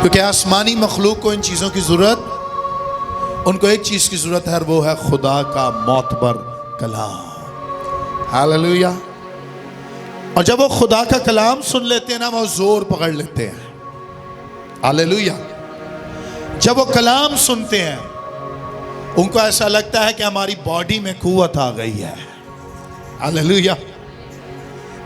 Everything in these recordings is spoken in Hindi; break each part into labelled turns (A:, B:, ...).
A: क्योंकि आसमानी मखलूक को इन चीज़ों की ज़रूरत, उनको एक चीज़ की ज़रूरत है, वो है खुदा का मोतबर कलाम। हालेलुया। और जब वो खुदा का कलाम सुन लेते हैं ना, वो जोर पकड़ लेते हैं। हालेलुया। जब वो कलाम सुनते हैं, उनको ऐसा लगता है कि हमारी बॉडी में कुव्वत आ गई है। हालेलुया।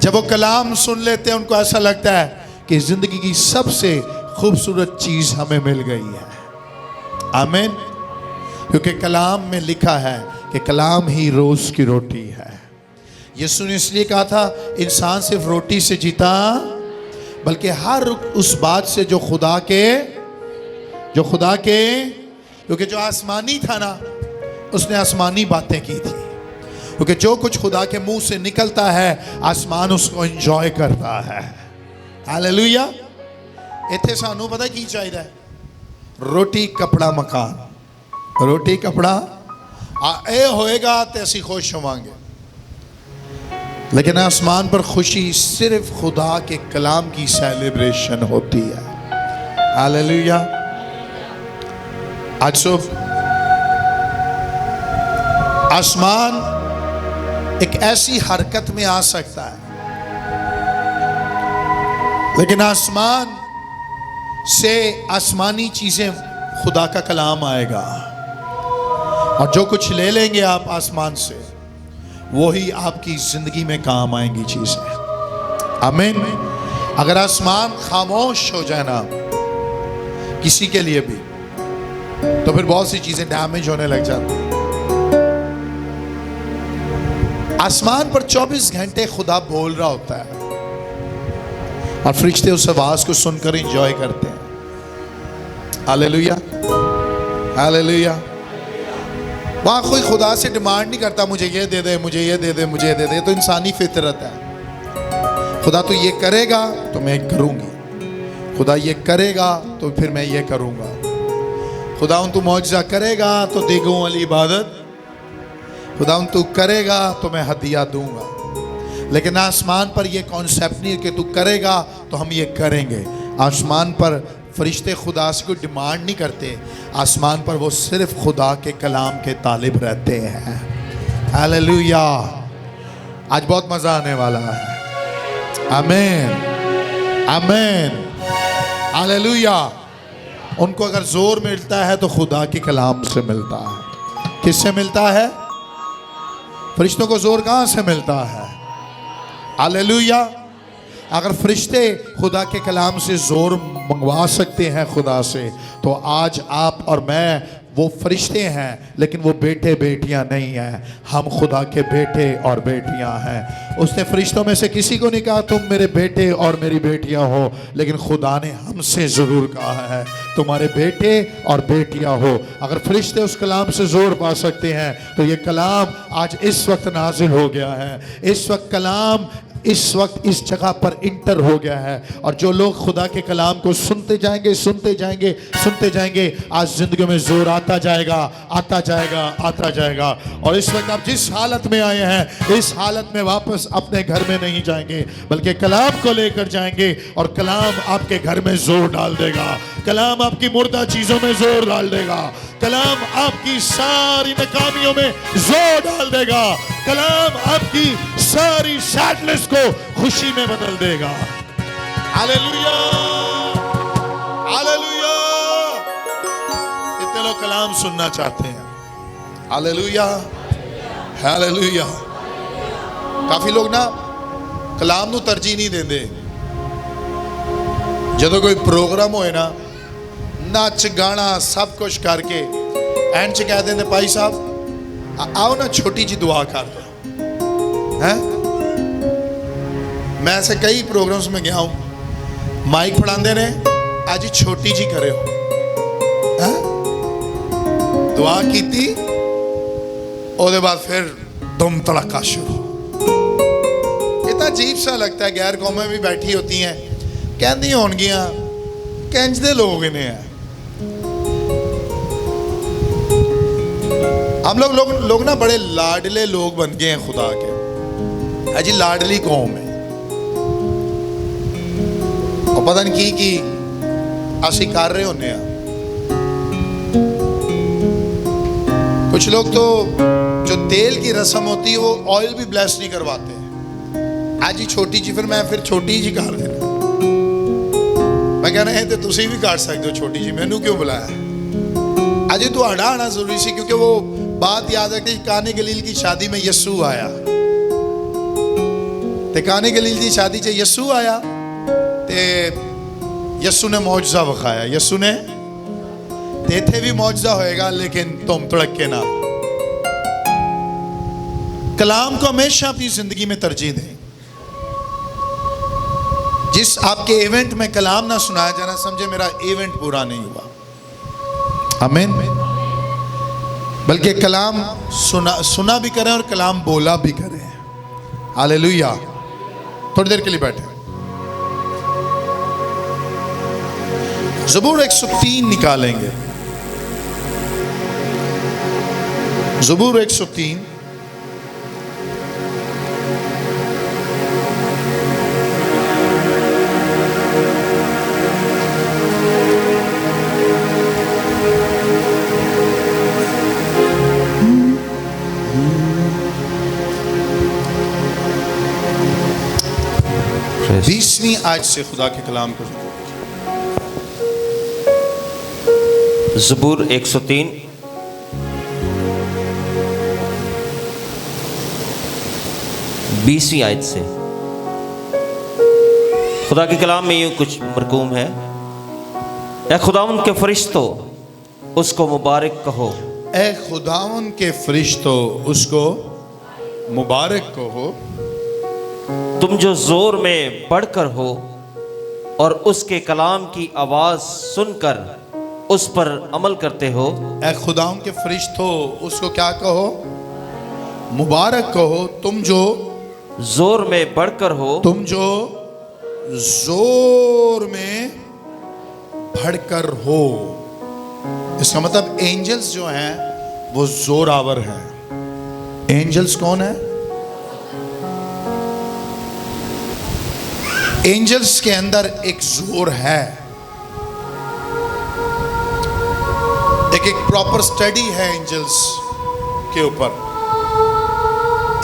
A: जब वो कलाम सुन लेते हैं, उनको ऐसा लगता है कि जिंदगी की सबसे खूबसूरत चीज हमें मिल गई है। आमीन। क्योंकि कलाम में लिखा है कि कलाम ही रोज की रोटी है। यीशु ने इसलिए कहा था, इंसान सिर्फ रोटी से जीता, बल्कि हर उस बात से जो खुदा के क्योंकि जो आसमानी था ना, उसने आसमानी बातें की थी। क्योंकि जो कुछ खुदा के मुंह से निकलता है, आसमान उसको एंजॉय करता है। हालेलुया। इत्थे सानू पता की चाहिए, रोटी कपड़ा मकान। रोटी कपड़ा ए होएगा तो असी खुश होवांगे, लेकिन आसमान पर खुशी सिर्फ खुदा के कलाम की सेलिब्रेशन होती है। हालेलुया। आज सुबह आसमान एक ऐसी हरकत में आ सकता है, लेकिन आसमान से आसमानी चीजें, खुदा का कलाम आएगा, और जो कुछ ले लेंगे आप आसमान से, वही आपकी जिंदगी में काम आएंगी चीजें। आमीन। अगर आसमान खामोश हो जाए ना किसी के लिए भी, तो फिर बहुत सी चीजें डैमेज होने लग जाती हैं। आसमान पर 24 घंटे खुदा बोल रहा होता है, और फरिश्ते उस आवाज को सुनकर एंजॉय करते हैं। हालेलुया। हालेलुया। वहां कोई खुदा से डिमांड नहीं करता, मुझे ये दे दे, मुझे ये दे दे, मुझे ये दे दे। तो इंसानी फितरत है। खुदा तो ये करेगा तो मैं करूंगी, खुदा ये करेगा तो फिर मैं ये करूंगा, खुदा तू मौजज़ा करेगा तो देगों वाली इबादत, खुदा तू करेगा तो मैं हदिया दूंगा। लेकिन आसमान पर यह कॉन्सेप्ट नहीं है कि तू करेगा तो हम ये करेंगे। आसमान पर फरिश्ते खुदा से कोई डिमांड नहीं करते, आसमान पर वो सिर्फ खुदा के कलाम के तालिब रहते हैं। हालेलुया। आज बहुत मजा आने वाला है। आमीन। आमीन। हालेलुया। उनको अगर जोर मिलता है तो खुदा के कलाम से मिलता है। किससे मिलता है? फरिश्तों को जोर कहां से मिलता है? हालेलुया। अगर फरिश्ते खुदा के कलाम से जोर मंगवा सकते हैं खुदा से, तो आज आप और मैं वो फरिश्ते हैं, लेकिन वो बेटे बेटियां नहीं हैं। हम खुदा के बेटे और बेटियां हैं। उसने फरिश्तों में से किसी को नहीं कहा तुम मेरे बेटे और मेरी बेटियां हो, लेकिन खुदा ने हमसे ज़रूर कहा है तुम्हारे बेटे और बेटियां हो। अगर फरिश्ते उस कलाम से जोर पा सकते हैं, तो ये कलाम आज इस वक्त नाजिल हो गया है। इस वक्त कलाम इस वक्त इस जगह पर इंटर हो गया है, और जो लोग खुदा के कलाम को सुनते जाएंगे, सुनते जाएंगे, सुनते जाएंगे, आज जिंदगी में जोर आता जाएगा, आता जाएगा, आता जाएगा। और इस वक्त आप जिस हालत में आए हैं, इस हालत में वापस अपने घर में नहीं जाएंगे, बल्कि कलाम को लेकर जाएंगे, और कलाम आपके घर में जोर डाल देगा। कलाम आपकी मुर्दा चीजों में जोर डाल देगा। कलाम आपकी सारी नाकामियों में जोर डाल देगा। कलाम आपकी सारी सैडनेस को खुशी में बदल देगा। हालेलुया। हालेलुया। इतने लोग कलाम सुनना चाहते हैं। हालेलुया। हालेलुया। काफी लोग ना कलाम नू तरजीह नहीं देंगे। जो कोई प्रोग्राम होए ना, नच गाना सब कुछ करके एंड च कह देंगे भाई साहब आओ ना छोटी जी दुआ कर दो हैं। मैं ऐसे कई प्रोग्राम्स में गया हूं, माइक फड़ाते ने आज छोटी जी करे हो हैं? दुआ की थी, उसके बाद फिर दुम तड़का शुरू। इतना अजीब सा लगता है। गैर कौमें भी बैठी होती हैं, कहती होनगियां कंज दे लोग इन्हें हैं। हम लोग ना बड़े लाडले लोग बन गए हैं खुदा के। अजी लाडली कौम है, और पता नहीं की ਅਸੀਂ ਕਰ ਰਹੇ ਹੁੰਦੇ ਆ। कुछ लोग तो जो तेल की रस्म होती है वो ऑयल भी ब्लेस नहीं करवाते। आज ही छोटी जी, फिर छोटी जी कर देना। मैं कहना है तो तुसी भी कर सकते हो छोटी जी, मैनू क्यों बुलाया? आज तो आना जरूरी सी, क्योंकि वो बात याद रखनी। काने गलील की शादी में यसू आया, ते काने गलील की शादी च यसू आया, ते यसू ने मौजजा विखाया। यसू ने इत्थे भी मौजजा होएगा, लेकिन तुम तड़के ना। कलाम को हमेशा अपनी जिंदगी में तरजीह दें। जिस आपके इवेंट में कलाम ना सुनाया जाना, समझे मेरा इवेंट पूरा नहीं हुआ। आमीन। बल्कि कलाम सुना भी करें और कलाम बोला भी करें। हालेलुया। थोड़ी देर के लिए बैठे। ज़बूर 103 निकालेंगे। ज़बूर 103 20वीं आयत से खुदा के कलाम को।
B: ज़बूर 103 20वीं आयत से खुदा के कलाम में यूं कुछ मरकूम है। ए खुदावंद के फरिश्तों उसको मुबारक कहो।
A: ए खुदावंद के फरिश्तों उसको मुबारक कहो।
B: तुम जो जोर में बढ़कर हो और उसके कलाम की आवाज सुनकर उस पर अमल करते हो।
A: ए खुदावंद के फरिश्तों उसको क्या कहो? मुबारक कहो। तुम जो
B: जोर में बढ़कर हो,
A: तुम जो जोर में बढ़कर हो। इसका मतलब एंजल्स जो हैं वो जोरावर हैं। एंजल्स कौन है? एंजल्स के अंदर एक जोर है। एक प्रॉपर स्टडी है एंजल्स के ऊपर।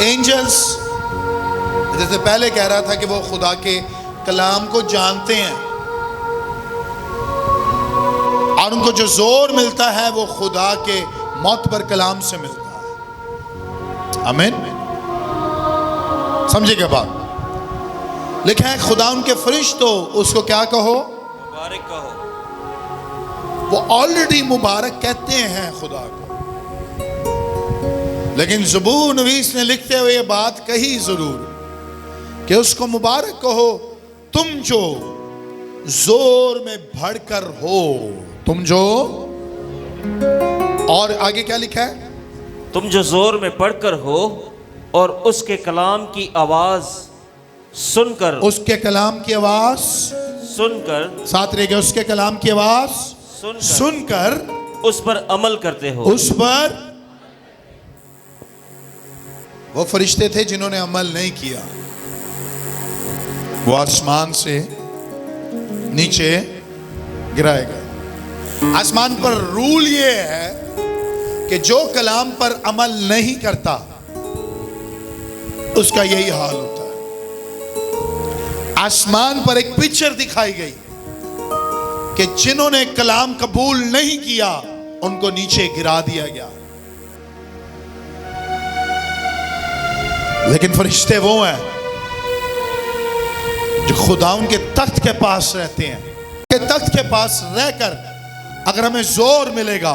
A: एंजल्स जैसे पहले कह रहा था कि वो खुदा के कलाम को जानते हैं और उनको जो जोर मिलता है वो खुदा के मौत पर कलाम से मिलता है। आमीन। समझे क्या बात? लिखा है खुदा उनके फरिश्तों उसको क्या कहो?
B: मुबारक कहो।
A: वो ऑलरेडी मुबारक कहते हैं खुदा को, लेकिन ज़बूर नवीस ने लिखते हुए ये बात कही जरूर कि उसको मुबारक कहो तुम जो जोर में बढ़कर हो। तुम जो, और आगे क्या लिखा है?
B: तुम जो जोर में बढ़कर हो और उसके कलाम की आवाज सुनकर,
A: उसके कलाम की आवाज
B: सुनकर,
A: साथ रह गया, उसके कलाम की आवाज सुनकर
B: उस पर अमल करते हो।
A: उस पर वो फरिश्ते थे जिन्होंने अमल नहीं किया, वो आसमान से नीचे गिराए गए। आसमान पर रूल ये है कि जो कलाम पर अमल नहीं करता उसका यही हाल होता है। आसमान पर एक पिक्चर दिखाई गई कि जिन्होंने कलाम कबूल नहीं किया उनको नीचे गिरा दिया गया। लेकिन फरिश्ते वो हैं जो खुदा उनके तख्त के पास रहते हैं। के तख्त के पास रहकर अगर हमें जोर मिलेगा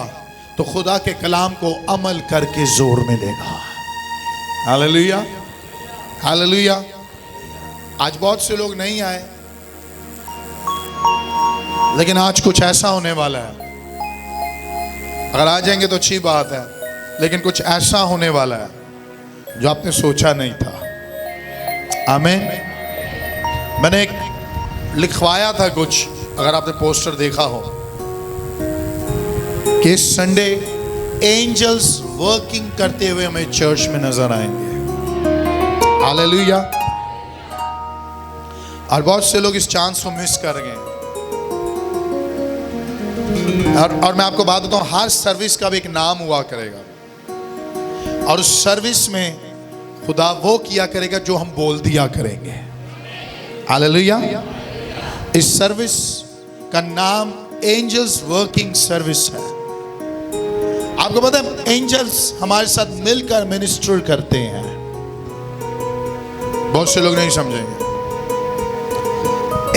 A: तो खुदा के कलाम को अमल करके जोर मिलेगा। Hallelujah, hallelujah. आज बहुत से लोग नहीं आए, लेकिन आज कुछ ऐसा होने वाला है। अगर आ जाएंगे तो अच्छी बात है, लेकिन कुछ ऐसा होने वाला है जो आपने सोचा नहीं था। आमीन। मैंने एक लिखवाया था कुछ, अगर आपने पोस्टर देखा हो, कि इस संडे एंजल्स वर्किंग करते हुए हमें चर्च में नजर आएंगे। हालेलुया। और बहुत से लोग इस चांस को मिस कर गए। और मैं आपको बात बताऊं, हर सर्विस का भी एक नाम हुआ करेगा, और उस सर्विस में खुदा वो किया करेगा जो हम बोल दिया करेंगे। हालेलुया। इस सर्विस का नाम एंजल्स वर्किंग सर्विस है। आपको पता है एंजल्स हमारे साथ मिलकर मिनिस्टर करते हैं। बहुत से लोग नहीं समझेंगे।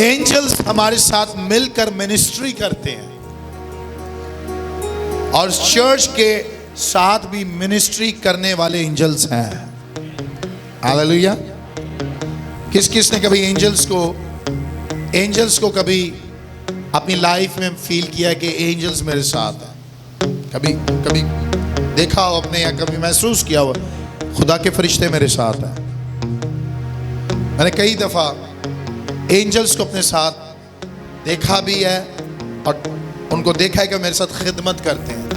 A: एंजल्स हमारे साथ मिलकर मिनिस्ट्री करते हैं, और चर्च के साथ भी मिनिस्ट्री करने वाले एंजल्स हैं। हालेलुया। किस किस ने कभी एंजल्स को कभी अपनी लाइफ में फील किया कि एंजल्स मेरे साथ हैं? कभी कभी देखा हो अपने, या कभी महसूस किया हो खुदा के फरिश्ते मेरे साथ हैं? मैंने कई दफा एंजल्स को अपने साथ देखा भी है, और उनको देखा है कि मेरे साथ खिदमत करते हैं।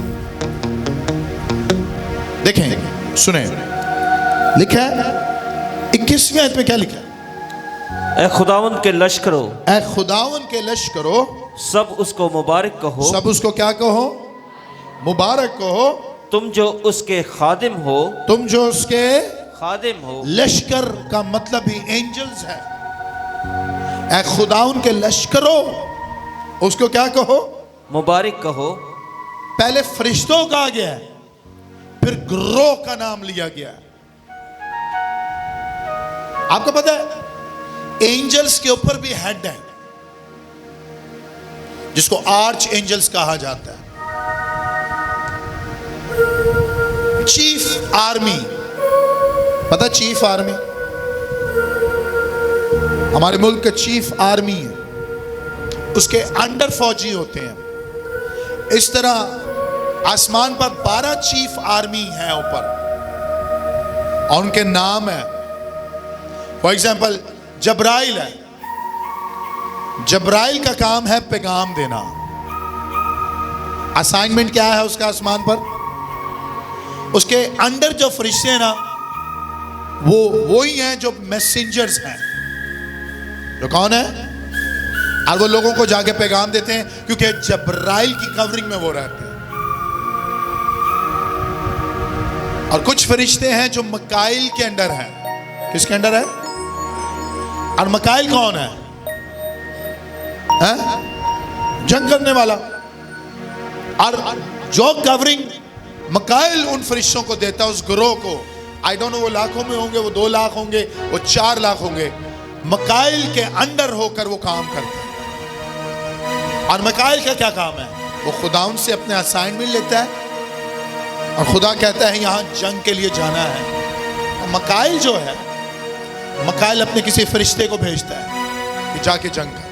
A: देखें, सुने, लिखा है 21वें आयत में क्या लिखा है?
B: ए खुदावंद के लश्करों,
A: ऐ खुदावन के लश्करों,
B: सब उसको मुबारक कहो।
A: सब उसको क्या कहो? मुबारक कहो।
B: तुम जो उसके खादिम हो,
A: तुम जो उसके
B: खादिम हो।
A: लश्कर का मतलब ही एंजल्स है। ऐ खुदावन के लश्करों, उसको क्या कहो?
B: मुबारक कहो।
A: पहले फरिश्तों का आ गया है, फिर ग्रोह का नाम लिया गया है। आपको पता है एंजल्स के ऊपर भी हेड है, जिसको आर्च एंजल्स कहा जाता है। चीफ आर्मी, पता चीफ आर्मी हमारे मुल्क का चीफ आर्मी है, उसके अंडर फौजी होते हैं। इस तरह आसमान पर 12 चीफ आर्मी है ऊपर, और उनके नाम है। फॉर एग्जाम्पल जब्राइल है। जब्राइल का काम है पैगाम देना। असाइनमेंट क्या है उसका आसमान पर? उसके अंडर जो फरिश्ते हैं ना, वो ही हैं जो मैसेंजर्स हैं। जो कौन है? और वो लोगों को जाके पैगाम देते हैं, क्योंकि जब्राइल की कवरिंग में वो रहते हैं। और कुछ फरिश्ते हैं जो मकाइल के अंडर हैं। किसके अंडर है? और मकाइल कौन है? जंग करने वाला। और जो कवरिंग मकाइल उन फरिश्तों को देता है, उस ग्रोह को, आई डोंट नो वो लाखों में होंगे, वो 2 लाख होंगे, वो 4 लाख होंगे, मकाइल के अंडर होकर वो काम करते हैं। और मकाइल का क्या काम है? वो खुदाउन से अपने असाइनमेंट लेता है, और खुदा कहता है यहां जंग के लिए जाना है। मकाइल जो है, मकाइल अपने किसी फरिश्ते को भेजता है कि जाके जंग कर।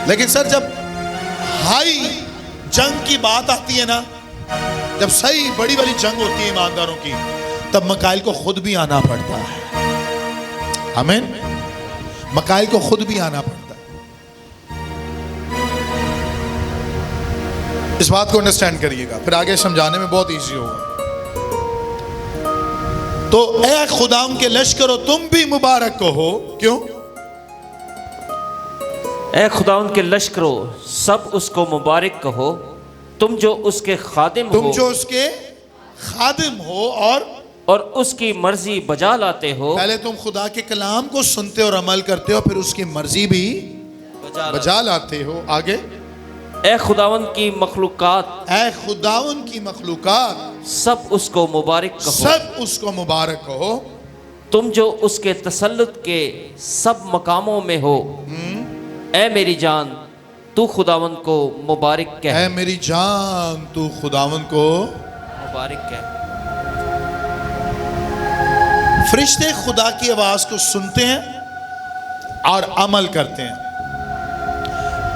A: लेकिन सर, जब हाई जंग की बात आती है ना, जब सही बड़ी वाली जंग होती है ईमानदारों की, तब मकाइल को खुद भी आना पड़ता है। आमीन। मकाइल को खुद भी आना पड़ता है। इस बात को अंडरस्टैंड करिएगा, फिर आगे समझाने में बहुत इजी होगा। तो ऐ खुदाम के लश्करों, तुम भी मुबारक कहो। क्यों?
B: ए खुदावंद के लश्करों, सब उसको मुबारक कहो। तुम जो उसके खादिम हो,
A: तुम जो उसके खादिम हो,
B: और उसकी मर्जी बजा लाते हो।
A: पहले तुम खुदा के कलाम को सुनते और अमल करते हो, फिर उसकी मर्जी भी बजा लाते हो। आगे,
B: ए खुदावंद की मखलूकात,
A: ऐ खुदावन की मखलूकात,
B: सब उसको मुबारक कहो।
A: सब उसको मुबारक कहो।
B: तुम जो उसके तसल्लुत के सब मकामों में हो, ए मेरी जान, तू खुदावंद को मुबारक कह।
A: ऐ मेरी जान, तू खुदावन को
B: मुबारक कह।
A: फरिश्ते खुदा की आवाज को सुनते हैं और अमल करते हैं,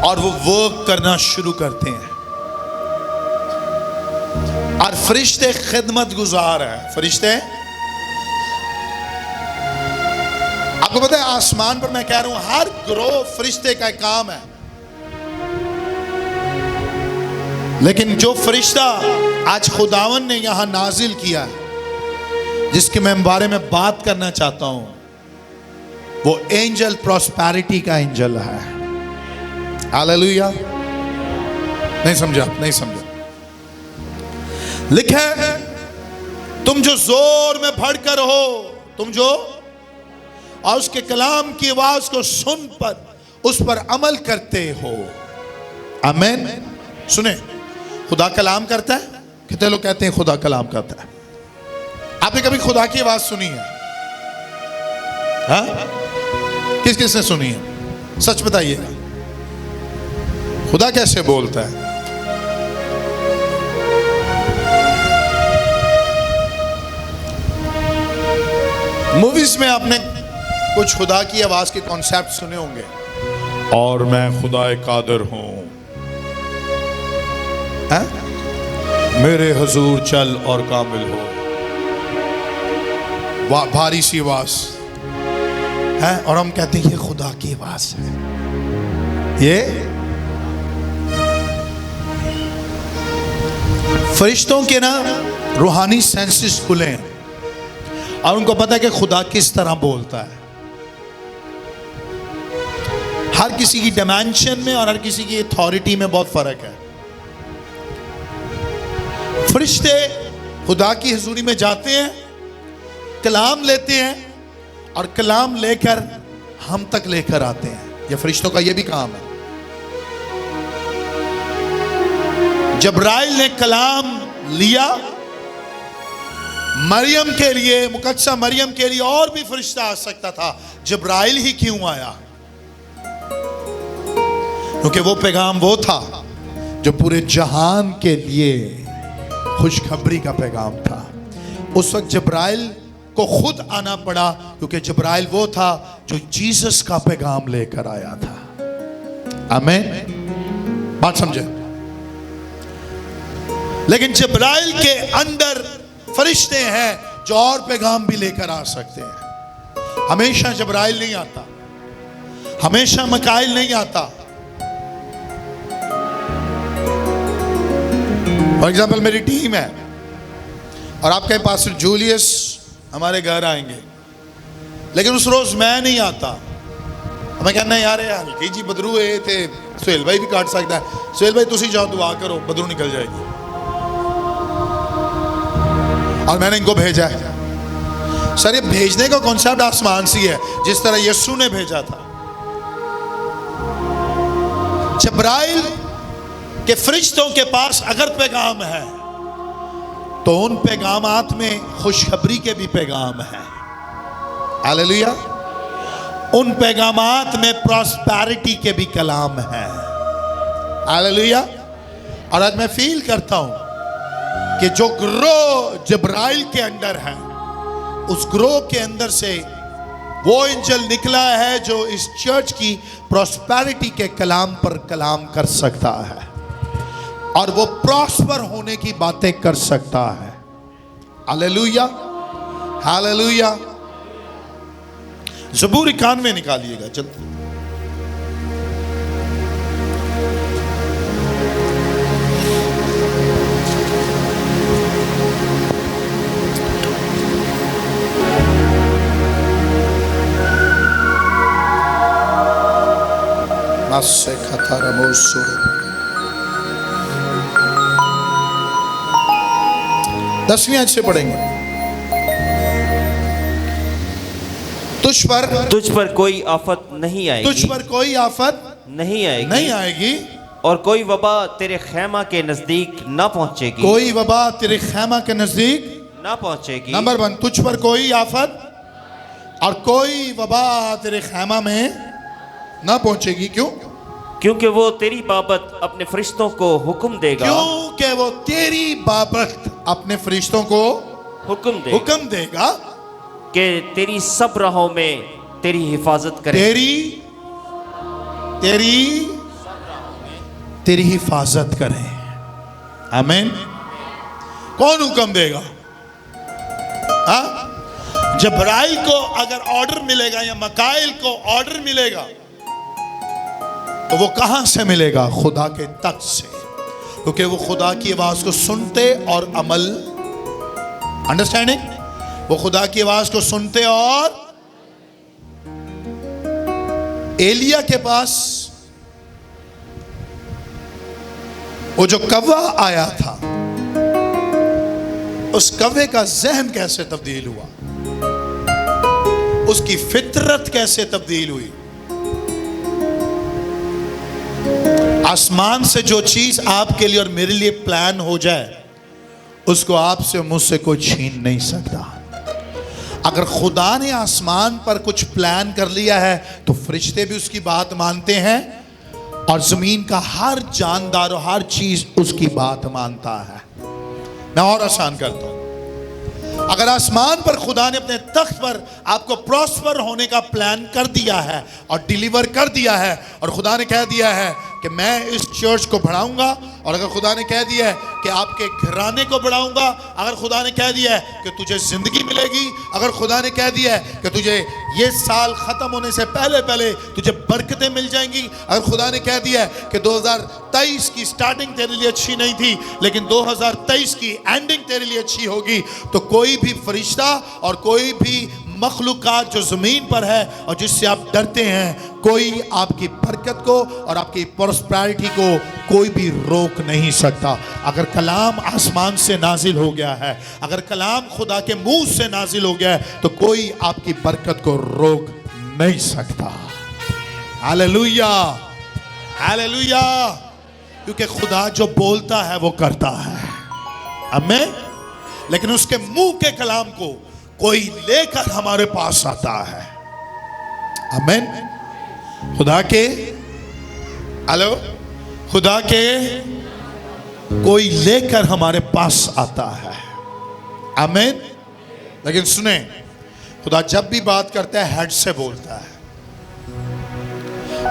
A: और वो वर्क करना शुरू करते हैं। और फरिश्ते खिदमत गुजार है। फरिश्ते, आपको पता है आसमान पर मैं कह रहा हूं, हर ग्रोह फरिश्ते का काम है। लेकिन जो फरिश्ता आज खुदावन ने यहां नाजिल किया, जिसके मैं बारे में बात करना चाहता हूं, वो एंजल प्रॉस्पेरिटी का एंजल है। हालेलुया। नहीं समझा, नहीं समझा। लिखा है तुम जो जोर में भड़कर हो, तुम जो और उसके कलाम की आवाज को सुन पर उस पर अमल करते हो। आमीन। सुने, खुदा कलाम करता है। कितने लोग कहते हैं खुदा कलाम करता है? आपने कभी खुदा की आवाज सुनी है? हाँ? किस किस ने सुनी है? सच बताइएगा, खुदा कैसे बोलता है? मूवीज में आपने कुछ खुदा की आवाज के कॉन्सेप्ट सुने होंगे। और मैं खुदा कादिर हूं, मेरे हुजूर चल और कामिल हो। वाह, भारी सी आवाज है और हम कहते हैं ये खुदा की आवाज है। ये फरिश्तों के ना रूहानी सेंसेस खुले हैं और उनको पता है कि खुदा किस तरह बोलता है। हर किसी की डायमेंशन में और हर किसी की अथॉरिटी में बहुत फर्क है। फरिश्ते खुदा की हुजूरी में जाते हैं, कलाम लेते हैं और कलाम लेकर हम तक लेकर आते हैं। ये फरिश्तों का ये भी काम है। जब्राइल ने कलाम लिया मरियम के लिए, मुकद्दसा मरियम के लिए, और भी फरिश्ता आ सकता था। जब्राइल ही क्यों आया? क्योंकि वो पैगाम वो था जो पूरे जहान के लिए खुशखबरी का पैगाम था। उस वक्त जब्राइल को खुद आना पड़ा क्योंकि जब्राइल वो था जो जीसस का पैगाम लेकर आया था। आमीन। बात समझे? लेकिन जब्राइल के अंदर फरिश्ते हैं जो और पैगाम भी लेकर आ सकते हैं। हमेशा जब्राइल नहीं आता, हमेशा मिकाईल नहीं आता। फॉर एग्जाम्पल मेरी टीम है और आपके पास जूलियस हमारे घर आएंगे, लेकिन उस रोज मैं नहीं आता। हमें कहना है यार हल्की जी बदरू है थे, सुहेल भाई भी काट सकता है। सुहेल भाई तुसी जाओ दुआ करो, बदरू निकल जाएगी। और मैंने इनको भेजा है। सर ये भेजने का कॉन्सेप्ट आसमान सी है, जिस तरह यीशु ने भेजा था। जब्राइल के फरिश्तों के पास अगर पैगाम है तो उन पैगामात में खुशखबरी के भी पैगाम है। हालेलुया। उन पैगामात में प्रॉस्पेरिटी के भी कलाम है। हालेलुया। और आज मैं फील करता हूं कि जो ग्रो जब्राइल के अंदर है, उस ग्रो के अंदर से वो एंजल निकला है जो इस चर्च की प्रॉस्पेरिटी के कलाम पर कलाम कर सकता है और वो प्रॉस्पर होने की बातें कर सकता है। Hallelujah, hallelujah. ज़बूर 91 निकालिएगा जल्दी। नासे खतरमोसुर 10वीं आयत से पढ़ेंगे। तुझ पर कोई आफत नहीं आएगी, तुझ पर कोई आफत नहीं आएगी
B: और कोई वबा तेरे खैमा के नजदीक ना पहुंचेगी,
A: कोई वबा तेरे खैमा के नजदीक
B: ना पहुंचेगी।
A: नंबर 1, तुझ पर कोई आफत और कोई वबा तेरे खैमा में ना पहुंचेगी। क्यों?
B: क्योंकि वो तेरी बाबत अपने फरिश्तों को हुक्म देगा,
A: क्योंकि वो तेरी बाबत अपने फरिश्तों को हुक्म देगा
B: कि तेरी सब राहों में तेरी हिफाजत करे,
A: तेरी हिफाजत करे। आमीन। कौन हुक्म देगा? जब्राइल को अगर ऑर्डर मिलेगा या मकाइल को ऑर्डर मिलेगा तो वो कहां से मिलेगा? खुदा के तख्त से, क्योंकि वो खुदा की आवाज को सुनते और अमल, अंडरस्टैंडिंग, वो खुदा की आवाज को सुनते। और एलिया के पास वो जो कौवा आया था, उस कौवे का जहन कैसे तब्दील हुआ, उसकी फितरत कैसे तब्दील हुई। आसमान से जो चीज आपके लिए और मेरे लिए प्लान हो जाए, उसको आपसे मुझसे कोई छीन नहीं सकता। अगर खुदा ने आसमान पर कुछ प्लान कर लिया है तो फरिश्ते भी उसकी बात मानते हैं और जमीन का हर जानदार और हर चीज उसकी बात मानता है। मैं और आसान करता हूं, अगर आसमान पर खुदा ने अपने तख्त पर आपको प्रॉस्पर होने का प्लान कर दिया है और डिलीवर कर दिया है, और खुदा ने कह दिया है कि मैं इस चर्च को बढ़ाऊंगा, और अगर खुदा ने कह दिया है कि आपके घराने को बढ़ाऊंगा, अगर खुदा ने कह दिया है कि तुझे जिंदगी मिलेगी, अगर खुदा ने कह दिया है कि तुझे ये साल खत्म होने से पहले पहले तुझे बरकतें मिल जाएंगी, अगर खुदा ने कह दिया है कि 2023 की स्टार्टिंग तेरे लिए अच्छी नहीं थी लेकिन 2023 की एंडिंग तेरे लिए अच्छी होगी, तो कोई भी फरिश्ता और कोई भी मखलूकात जो जमीन पर है और जिससे आप डरते हैं, कोई आपकी बरकत को और आपकी प्रॉस्पेरिटी को कोई भी रोक नहीं सकता। अगर कलाम आसमान से नाजिल हो गया है, अगर कलाम खुदा के मुंह से नाजिल हो गया है, तो कोई आपकी बरकत को रोक नहीं सकता। Hallelujah, hallelujah. क्योंकि खुदा जो बोलता है वो करता है, आमीन। लेकिन उसके मुंह के कलाम को कोई लेकर हमारे पास आता है, आमीन। खुदा के, हेलो, खुदा के कोई लेकर हमारे पास आता है, आमीन। लेकिन सुने, खुदा जब भी बात करता है हेड से बोलता है।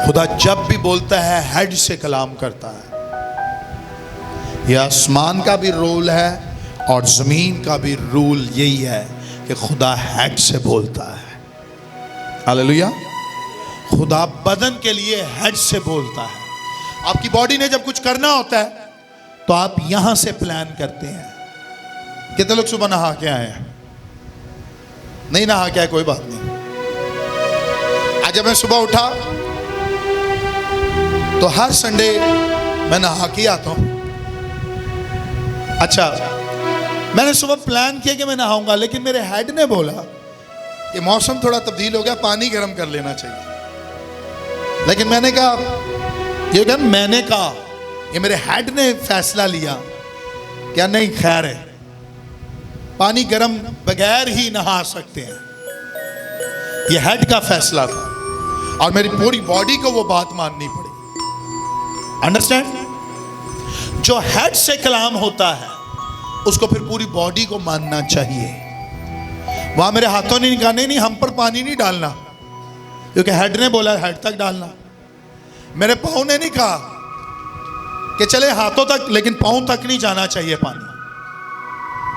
A: खुदा जब भी बोलता है हेड से कलाम करता है। यह आसमान का भी रूल है और जमीन का भी रूल यही है कि खुदा हेड से बोलता है। हालेलुया। खुदा बदन के लिए हेड से बोलता है। आपकी बॉडी ने जब कुछ करना होता है तो आप यहां से प्लान करते हैं। कितने लोग सुबह नहा के आए हैं? नहीं नहा के आए, कोई बात नहीं। आज जब मैं सुबह उठा तो हर संडे मैं नहा के आता हूं। अच्छा, मैंने सुबह प्लान किया कि मैं नहाऊंगा, लेकिन मेरे हेड ने बोला कि मौसम थोड़ा तब्दील हो गया, पानी गर्म कर लेना चाहिए। लेकिन मैंने कहा, ये मेरे हेड ने फैसला लिया क्या नहीं, खैर है, पानी गर्म बगैर ही नहा सकते हैं। ये हेड का फैसला था और मेरी पूरी बॉडी को वो बात माननी पड़ी। अंडरस्टैंड? जो हेड से कलाम होता है उसको फिर पूरी बॉडी को मानना चाहिए। वहां मेरे हाथों ने कहा नहीं, हम पर पानी नहीं डालना, क्योंकि हेड ने बोला हेड तक डालना। मेरे पाँव ने नहीं कहा कि चले हाथों तक, लेकिन पाँव तक नहीं जाना चाहिए पानी,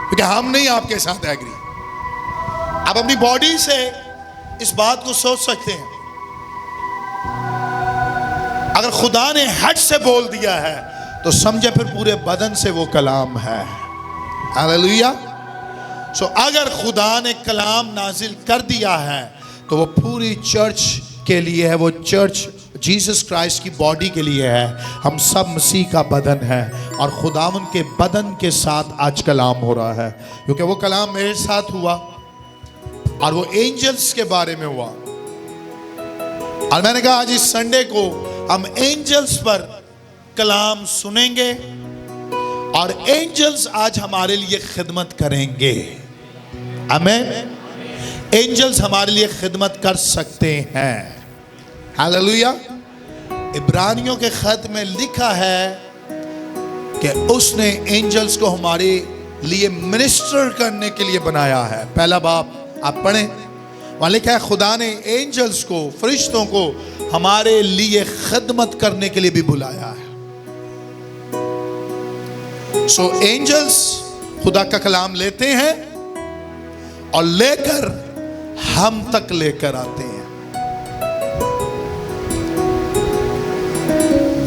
A: क्योंकि हम नहीं आपके साथ एग्री। आप अपनी बॉडी से इस बात को सोच सकते हैं। अगर खुदा ने हेड से बोल दिया है तो समझे फिर पूरे बदन से वो कलाम है। हालेलुया। सो अगर खुदा ने कलाम नाजिल कर दिया है तो वो पूरी चर्च के लिए है। वो चर्च जीसस क्राइस्ट की बॉडी के लिए है। हम सब मसीह का बदन है और खुदावन के बदन के साथ आज कलाम हो रहा है, क्योंकि वो कलाम मेरे साथ हुआ और वो एंजल्स के बारे में हुआ। और मैंने कहा आज इस संडे को हम एंजल्स पर कलाम सुनेंगे और एंजल्स आज हमारे लिए खिदमत करेंगे। आमीन। एंजल्स हमारे लिए खिदमत कर सकते हैं। हालेलुया। इब्रानियों के खत में लिखा है कि उसने एंजल्स को हमारे लिए मिनिस्टर करने के लिए बनाया है। पहला बाब आप पढ़ें, वहां लिखा है खुदा ने एंजल्स को, फरिश्तों को हमारे लिए खिदमत करने के लिए भी बुलाया है। सो एंजल्स खुदा का कलाम लेते हैं और लेकर हम तक लेकर आते हैं।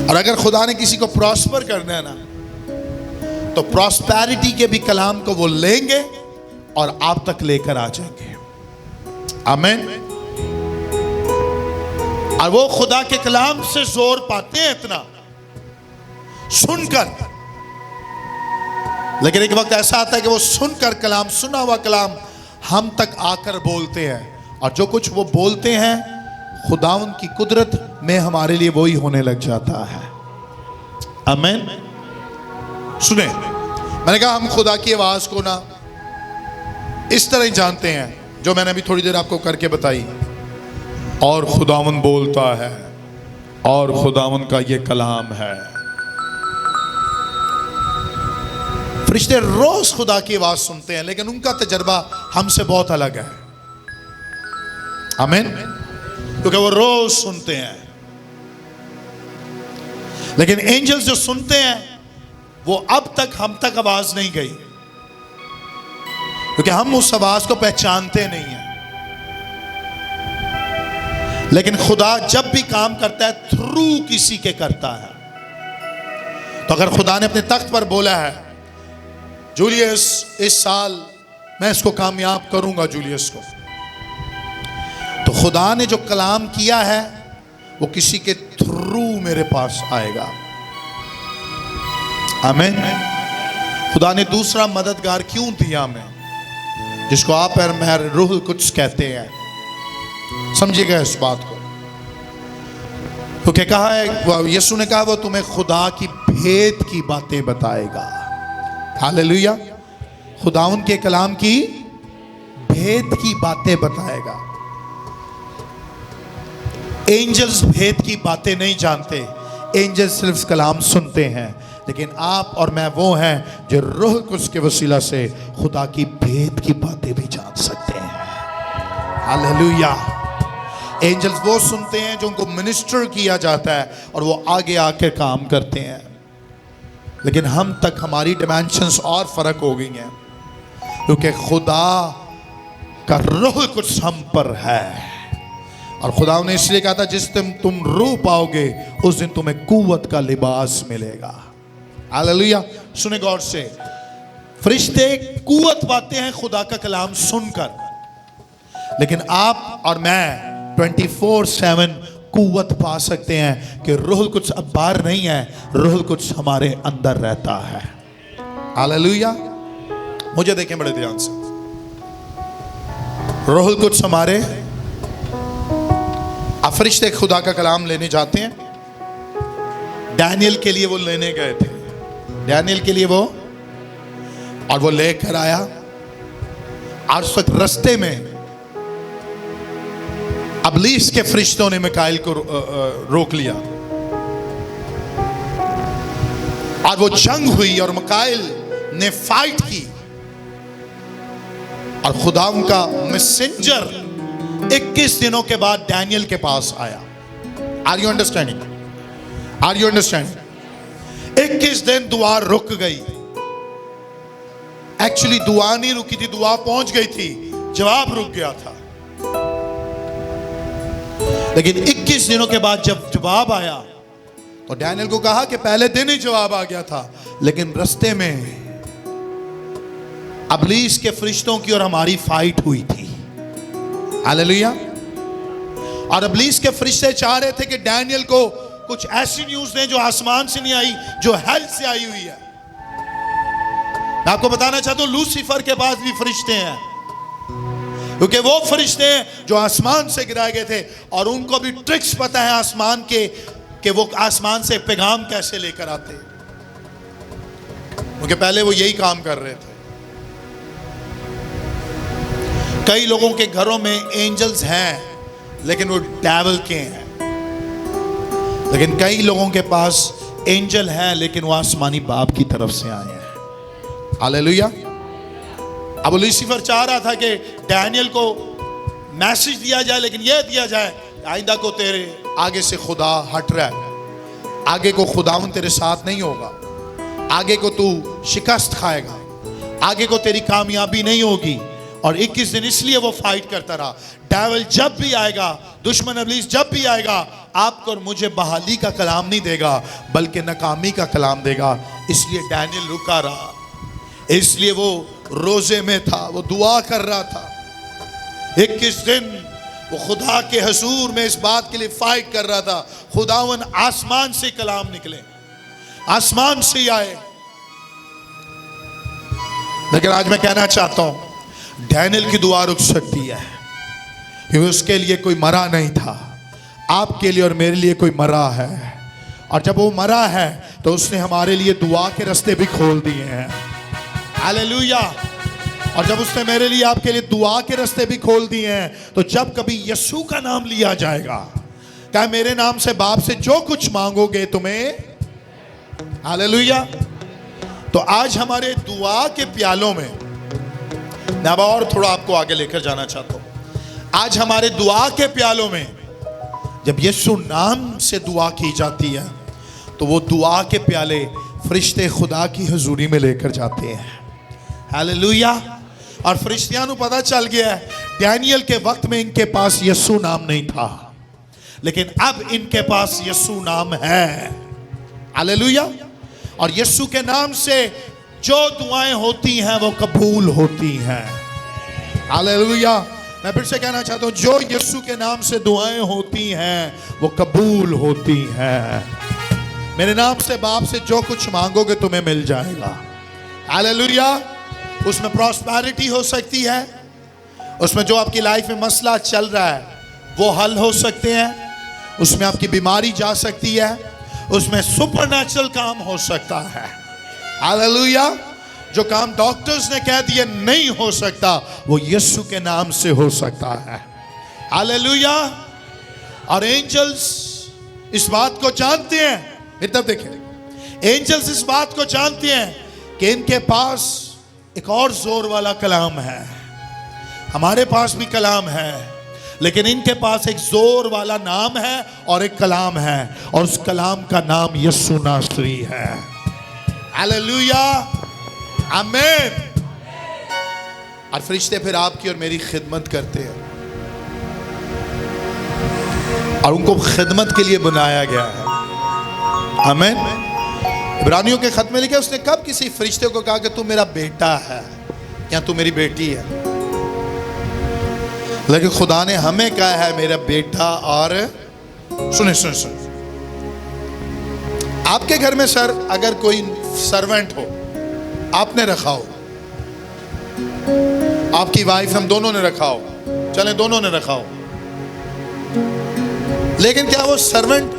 A: और अगर खुदा ने किसी को प्रॉस्पर करना है ना, तो प्रॉस्पेरिटी के भी कलाम को वो लेंगे और आप तक लेकर आ जाएंगे। आमीन। और वो खुदा के कलाम से जोर पाते हैं इतना सुनकर। लेकिन एक वक्त ऐसा आता है कि वो सुनकर कलाम, सुना हुआ कलाम हम तक आकर बोलते हैं, और जो कुछ वो बोलते हैं खुदावन की कुदरत में हमारे लिए वही होने लग जाता है। आमीन। सुने, मैंने कहा हम खुदा की आवाज को ना इस तरह ही जानते हैं जो मैंने अभी थोड़ी देर आपको करके बताई। और खुदावन बोलता है, और खुदावन का ये कलाम है। फरिश्ते रोज खुदा की आवाज सुनते हैं, लेकिन उनका तजर्बा हमसे बहुत अलग है। आमीन। क्योंकि वो रोज सुनते हैं। लेकिन एंजल्स जो सुनते हैं वो अब तक हम तक आवाज नहीं गई, क्योंकि हम उस आवाज को पहचानते नहीं हैं। लेकिन खुदा जब भी काम करता है थ्रू किसी के करता है। तो अगर खुदा ने अपने तख्त पर बोला है जूलियस इस साल मैं इसको कामयाब करूंगा जूलियस को, तो खुदा ने जो कलाम किया है वो किसी के थ्रू मेरे पास आएगा। आमीन। खुदा ने दूसरा मददगार क्यों दिया हमें, जिसको आप और मैं रूहुल कुद्स कहते हैं। समझिएगा इस बात को, क्योंकि कहा है, यीशु ने कहा वो तुम्हें खुदा की भेद की बातें बताएगा। हालेलुया। खुदा उनके कलाम की भेद की बातें बताएगा। एंजल्स भेद की बातें नहीं जानते, एंजल्स सिर्फ कलाम सुनते हैं। लेकिन आप और मैं वो हैं जो रूह कुद्स के वसीला से खुदा की भेद की बातें भी जान सकते हैं। हालेलुया। एंजल्स वो सुनते हैं जो उनको मिनिस्टर किया जाता है, और वो आगे आके काम करते हैं। लेकिन हम तक हमारी डिमेंशंस और फर्क हो गई हैं, क्योंकि खुदा का रूह कुद्स हम पर है। और खुदा ने इसलिए कहा था जिस दिन तुम रूह पाओगे उस दिन तुम्हें कुव्वत का लिबास मिलेगा। हालेलुया। सुने गौर से, फरिश्ते कुव्वत पाते हैं खुदा का कलाम सुनकर, लेकिन आप और मैं 24/7 कुव्वत पा सकते हैं कि रूह कुद्स अब बाहर नहीं है, रूह कुद्स हमारे अंदर रहता है। हालेलुया। मुझे देखें बड़े ध्यान से, रूह कुद्स हमारे, फरिश्ते खुदा का कलाम लेने जाते हैं। डैनियल के लिए वो लेने गए थे, डैनियल के लिए वो, और वो लेकर आया। और उस वक्त रास्ते में इब्लीस के फरिश्तों ने मिकाइल को रोक लिया, और वो जंग हुई और मिकाइल ने फाइट की, और खुदा उनका मैसेंजर 21 दिनों के बाद डैनियल के पास आया। Are you understanding? Are you understanding? 21 दिन दुआ रुक गई। एक्चुअली दुआ नहीं रुकी थी, दुआ पहुंच गई थी, जवाब रुक गया था। लेकिन 21 दिनों के बाद जब जवाब आया तो डैनियल को कहा कि पहले दिन ही जवाब आ गया था, लेकिन रास्ते में इब्लीस के फरिश्तों की और हमारी फाइट हुई थी। हालेलुया। और इब्लीस के फरिश्ते चाह रहे थे कि डैनियल को कुछ ऐसी न्यूज़ दें जो आसमान से नहीं आई, जो हेल से आई हुई है। मैं आपको बताना चाहता हूं लूसीफर के पास भी फरिश्ते हैं, क्योंकि वो फरिश्ते हैं जो आसमान से गिराए गए थे, और उनको भी ट्रिक्स पता है आसमान के कि वो आसमान से पैगाम कैसे लेकर आते, क्योंकि पहले वो यही काम कर रहे थे। कई लोगों के घरों में एंजल्स हैं लेकिन वो डेविल के हैं, लेकिन कई लोगों के पास एंजल हैं लेकिन वो आसमानी बाप की तरफ से आए हैं। हालेलुया। अब लूसीफर चाह रहा था कि डैनियल को मैसेज दिया जाए, लेकिन यह दिया जाए आइंदा को तेरे आगे से खुदा हट रहा है, आगे को खुदावन तेरे साथ नहीं होगा, आगे को तू शिकस्त खाएगा, आगे को तेरी कामयाबी नहीं होगी। और 21 दिन इसलिए वो फाइट करता रहा। डेविल जब भी आएगा, दुश्मन इब्लीस जब भी आएगा, आपको और मुझे बहाली का कलाम नहीं देगा बल्कि नाकामी का कलाम देगा। इसलिए डैनियल रुका रहा, इसलिए वो रोजे में था, वो दुआ कर रहा था। 21 दिन वो खुदा के हजूर में इस बात के लिए फाइट कर रहा था खुदावन आसमान से कलाम निकले। आसमान से ही आए। लेकिन आज मैं कहना चाहता हूं डैनियल की दुआ रुक सकती है, क्योंकि उसके लिए कोई मरा नहीं था। आपके लिए और मेरे लिए कोई मरा है, और जब वो मरा है तो उसने हमारे लिए दुआ के रास्ते भी खोल दिए हैं। हालेलुया। और जब उसने मेरे लिए आपके लिए दुआ के रास्ते भी खोल दिए हैं, तो जब कभी यीशु का नाम लिया जाएगा, क्या मेरे नाम से बाप से जो कुछ मांगोगे तुम्हें, हालेलुया। तो आज हमारे दुआ के प्यालों में, मैं अब और थोड़ा आपको आगे लेकर जाना चाहता हूं। आज हमारे दुआ के प्यालों में जब यीशु नाम से दुआ की जाती है, तो वो दुआ के प्याले फरिश्ते खुदा की हुजूरी में लेकर जाते हैं। हालेलुया। और फरिश्तियां को पता चल गया है, डैनियल के वक्त में इनके पास यीशु नाम नहीं था, लेकिन अब इनके पास यीशु नाम है। हालेलुया। और यीशु के नाम से जो दुआएं होती हैं वो कबूल होती हैं। हालेलुया। मैं फिर से कहना चाहता हूं, जो यीशु के नाम से दुआएं होती हैं वो कबूल होती हैं। मेरे नाम से बाप से जो कुछ मांगोगे तुम्हें मिल जाएगा। हालेलुया। उसमें प्रॉस्पेरिटी हो सकती है, उसमें जो आपकी लाइफ में मसला चल रहा है वो हल हो सकते हैं, उसमें आपकी बीमारी जा सकती है, उसमें सुपरनैचुरल काम हो सकता है। हालेलुया। जो काम डॉक्टर्स ने कह दिए नहीं हो सकता, वो यीशु के नाम से हो सकता है। हालेलुया। और एंजल्स इस बात को जानते हैं, फिर तब देखें, एंजल्स इस बात को जानते हैं कि इनके पास एक और जोर वाला कलाम है। हमारे पास भी कलाम है, लेकिन इनके पास एक जोर वाला नाम है और एक कलाम है, और उस कलाम का नाम यीशु नासरी है। हालेलुया। आमीन। और फरिश्ते फिर आपकी और मेरी खिदमत करते हैं, और उनको खिदमत के लिए बनाया गया है। आमीन। इब्रानियों के खत में लिखा, उसने कब किसी फरिश्ते को कहा कि तू मेरा बेटा है या तू मेरी बेटी है, लेकिन खुदा ने हमें कहा है मेरा बेटा। और सुने सुने सुने, आपके घर में सर अगर कोई सर्वेंट हो, आपने रखा हो, आपकी वाइफ, हम दोनों ने रखा हो, चले दोनों ने रखा हो, लेकिन क्या वो सर्वेंट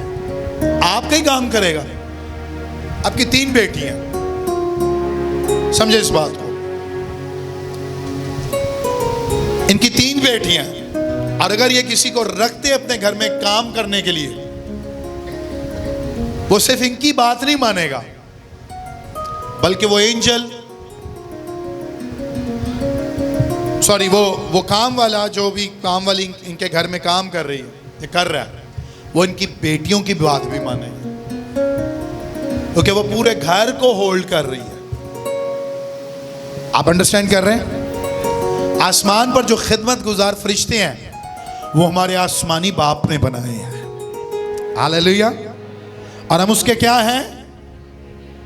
A: आपका ही काम करेगा? आपकी 3 बेटियां, समझे इस बात को, इनकी 3 बेटियां, और अगर ये किसी को रखते अपने घर में काम करने के लिए, वो सिर्फ इनकी बात नहीं मानेगा, बल्कि वो एंजल, सॉरी, वो काम वाला, जो भी काम वाली इनके घर में काम कर रही है, कर रहा है, वो इनकी बेटियों की बात भी मानेगा, क्योंकि वो पूरे घर को होल्ड कर रही है। आप अंडरस्टैंड कर रहे हैं? आसमान पर जो खिदमत गुजार फरिश्ते हैं, वो हमारे आसमानी बाप ने बनाए हैं। हालेलुया। और हम उसके क्या हैं?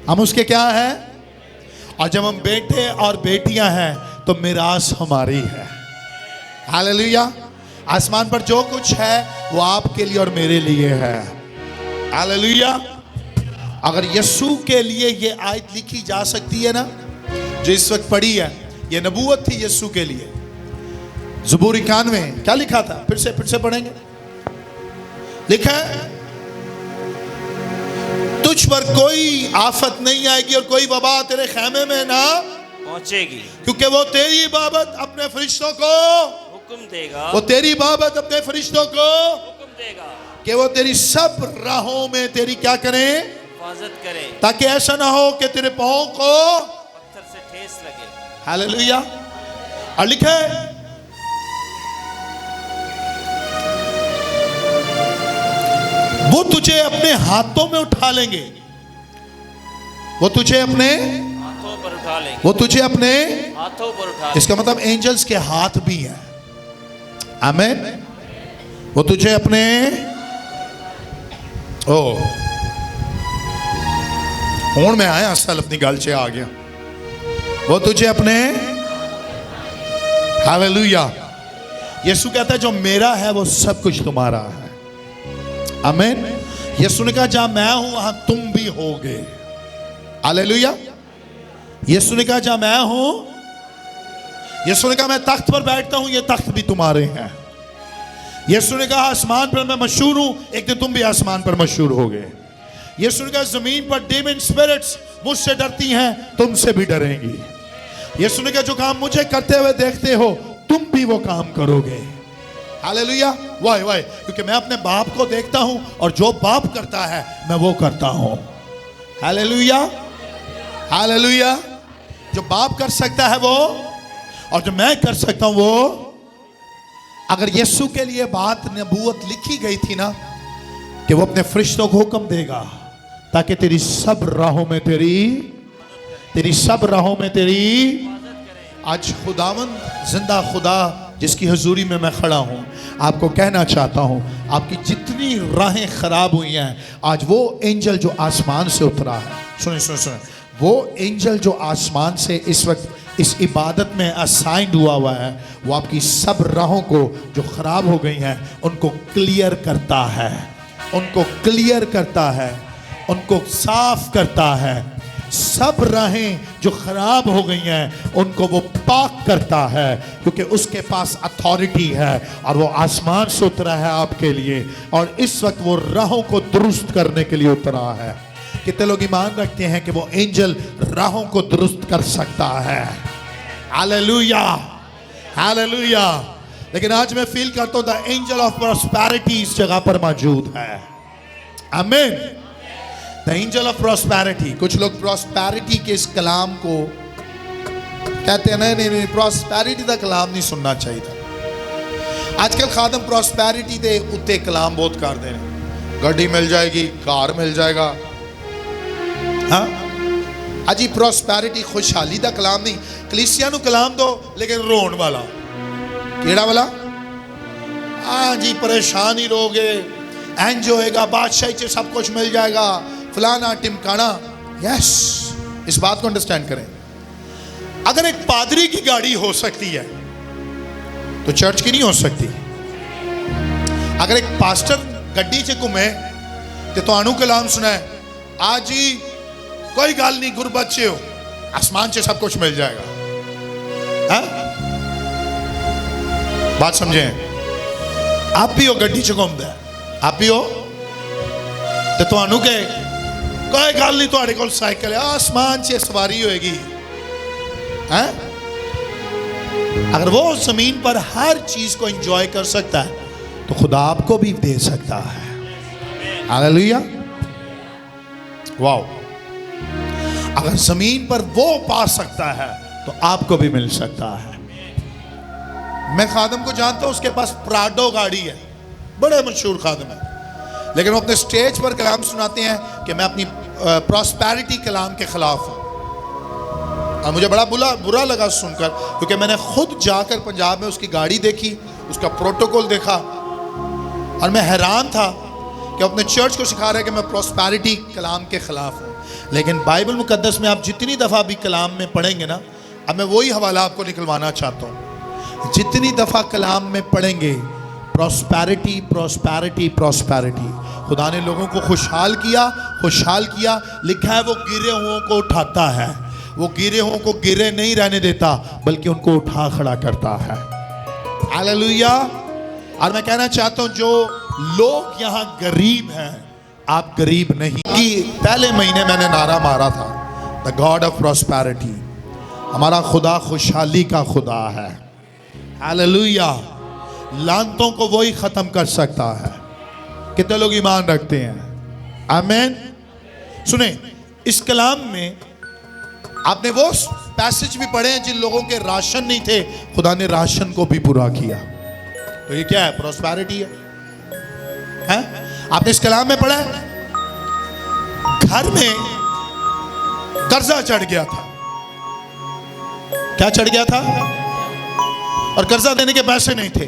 A: हम उसके क्या हैं? और जब हम बेटे और बेटियां हैं तो मिरास हमारी है। हालेलुया। आसमान पर जो कुछ है वो आपके लिए और मेरे लिए है। हालेलुया। अगर यीशु के लिए ये आयत लिखी जा सकती है ना, जो इस वक्त पढ़ी है, ये नबूवत थी यीशु के लिए। ज़बूर 91 क्या लिखा था? फिर से पढ़ेंगे। लिखा है, तुझ पर कोई आफत नहीं आएगी और कोई वबा तेरे खैमे में ना
B: पहुंचेगी,
A: क्योंकि वो तेरी बाबत अपने फरिश्तों को
B: हुक्म देगा,
A: वो तेरी बाबत अपने फरिश्तों को
B: हुक्म देगा
A: कि वो तेरी सब राहों में तेरी क्या करें?
B: हिफाजत करें,
A: ताकि ऐसा ना हो कि तेरे पांव को
B: पत्थर से ठेस लगे।
A: हालेलुया। और लिखा है, वो तुझे अपने हाथों में उठा लेंगे, वो तुझे अपने
B: हाथों पर उठा लेंगे,
A: वो तुझे अपने
B: हाथों पर उठा
A: इसका मतलब एंजल्स के हाथ भी हैं। आमीन। वो तुझे अपने हूं में आया असल अपनी गल च आ गया। वो तुझे अपने, हालेलुया। यीशु कहता है जो मेरा है वो सब कुछ तुम्हारा है। आमीन। यीशु ने कहा जहां मैं हूं वहां तुम भी होगे। हालेलुया। यीशु ने कहा जहां मैं हूं, यीशु ने कहा मैं तख्त पर बैठता हूं, ये तख्त भी तुम्हारे हैं। यीशु ने कहा आसमान पर मैं मशहूर हूं, एक दिन तुम भी आसमान पर मशहूर होगे। यीशु ने कहा जमीन पर डीमन स्पिरिट्स मुझसे डरती हैं, तुमसे भी डरेंगी। यीशु ने कहा जो काम मुझे करते हुए देखते हो तुम भी वो काम करोगे। हालेलुया। वाह वाह, क्योंकि मैं अपने बाप को देखता हूं और जो बाप करता है मैं वो करता हूं। Hallelujah, hallelujah. जो बाप कर सकता है वो, और जो मैं कर सकता हूं वो। अगर यीशु के लिए बात नबूवत लिखी गई थी ना कि वो अपने फरिश्तों को हुक्म देगा ताकि तेरी सब राहों में तेरी सब राहों में तेरी, आज खुदावंद जिंदा खुदा जिसकी हुजूरी में मैं खड़ा हूं, आपको कहना चाहता हूं आपकी जितनी राहें खराब हुई हैं, आज वो एंजल जो आसमान से उतरा है, सुनिए सुनिए सुनिए, वो एंजल जो आसमान से इस वक्त इस इबादत में असाइंड हुआ है, वो आपकी सब राहों को जो खराब हो गई हैं उनको क्लियर करता है, उनको क्लियर करता है, उनको साफ करता है। सब राहें जो खराब हो गई हैं उनको वो पाक करता है, क्योंकि उसके पास अथॉरिटी है और वो आसमान से उतरा है आपके लिए, और इस वक्त वो राहों को दुरुस्त करने के लिए उतरा है। कितने लोग ईमान रखते हैं कि वो एंजल राहों को दुरुस्त कर सकता है? Hallelujah, hallelujah. लेकिन आज मैं फील करता हूं द एंजल ऑफ प्रॉस्पेरिटी इस जगह पर मौजूद है। आमीन। The angel of prosperity. कुछ लोग प्रॉस्पेरिटी के इस कलाम को कहते हैं नहीं नहीं, प्रॉस्पेरिटी का कलाम नहीं सुनना चाहिए था। आजकल खादम प्रॉस्पेरिटी दे उत्ते कलाम बहुत करते हैं, गड्डी मिल जाएगी, कार मिल जाएगा। हाँ अजी प्रॉस्पेरिटी खुशहाली का कलाम नहीं। कलीसिया कलाम दो लेकिन रोन वाला, केड़ा वाला? हाँ जी परेशान ही रहोगे, एंज होएगा, बादशाही से सब कुछ मिल जाएगा, फलाना टिमकाना। यस, इस बात को अंडरस्टैंड करें। अगर एक पादरी की गाड़ी हो सकती है तो चर्च की नहीं हो सकती। अगर एक पास्टर गड्डी से घूमे तो तुहानू कलाम सुनाए, आज जी कोई गल नहीं, गुरबच्चे हो, आसमान से सब कुछ मिल जाएगा। हा? बात समझे? आप भी हो गड्डी च घूमदा है, आप भी हो तो तुहानू कहे कोई गल नहीं, तुहाडे कोल साइकिल है, आसमान से सवारी होएगी। है? अगर वो जमीन पर हर चीज को एंजॉय कर सकता है तो खुदा आपको भी दे सकता है। Hallelujah, wow. अगर जमीन पर वो पा सकता है तो आपको भी मिल सकता है। मैं खादम को जानता हूं, उसके पास प्राडो गाड़ी है, बड़े मशहूर खादम है, लेकिन वो अपने स्टेज पर कलाम सुनाते हैं कि मैं अपनी प्रॉस्पेरिटी कलाम के खिलाफ हूं। और मुझे बड़ा बुरा लगा सुनकर, क्योंकि मैंने खुद जाकर पंजाब में उसकी गाड़ी देखी, उसका प्रोटोकॉल देखा, और मैं हैरान था कि अपने चर्च को सिखा रहे हैं कि मैं प्रॉस्पेरिटी कलाम के खिलाफ हूँ। लेकिन बाइबल मुकद्दस में आप जितनी दफ़ा भी कलाम में पढ़ेंगे ना, अब मैं वही हवाला आपको निकलवाना चाहता हूँ, जितनी दफ़ा कलाम में पढ़ेंगे प्रॉस्पेरिटी प्रॉस्पेरिटी प्रॉस्पेरिटी। खुदा ने लोगों को खुशहाल किया, खुशहाल किया। लिखा है वो गिरे हुओं को उठाता है, वो गिरे हुओं को गिरे नहीं रहने देता बल्कि उनको उठा खड़ा करता है। हालेलुया। और मैं कहना चाहता हूँ जो लोग यहाँ गरीब हैं, आप गरीब नहीं। कि पहले महीने मैंने नारा मारा था, द गॉड ऑफ प्रॉस्पेरिटी। हमारा खुदा खुशहाली का खुदा है। हालेलुया। लानतों को वही खत्म कर सकता है। कितने लोग ईमान रखते हैं? आमीन। सुने, इस कलाम में आपने वो पैसेज भी पढ़े हैं जिन लोगों के राशन नहीं थे, खुदा ने राशन को भी पूरा किया। तो ये क्या है? प्रॉस्पेरिटी है? आपने इस कलाम में पढ़ा है घर में कर्जा चढ़ गया था। क्या चढ़ गया था? और कर्जा देने के पैसे नहीं थे।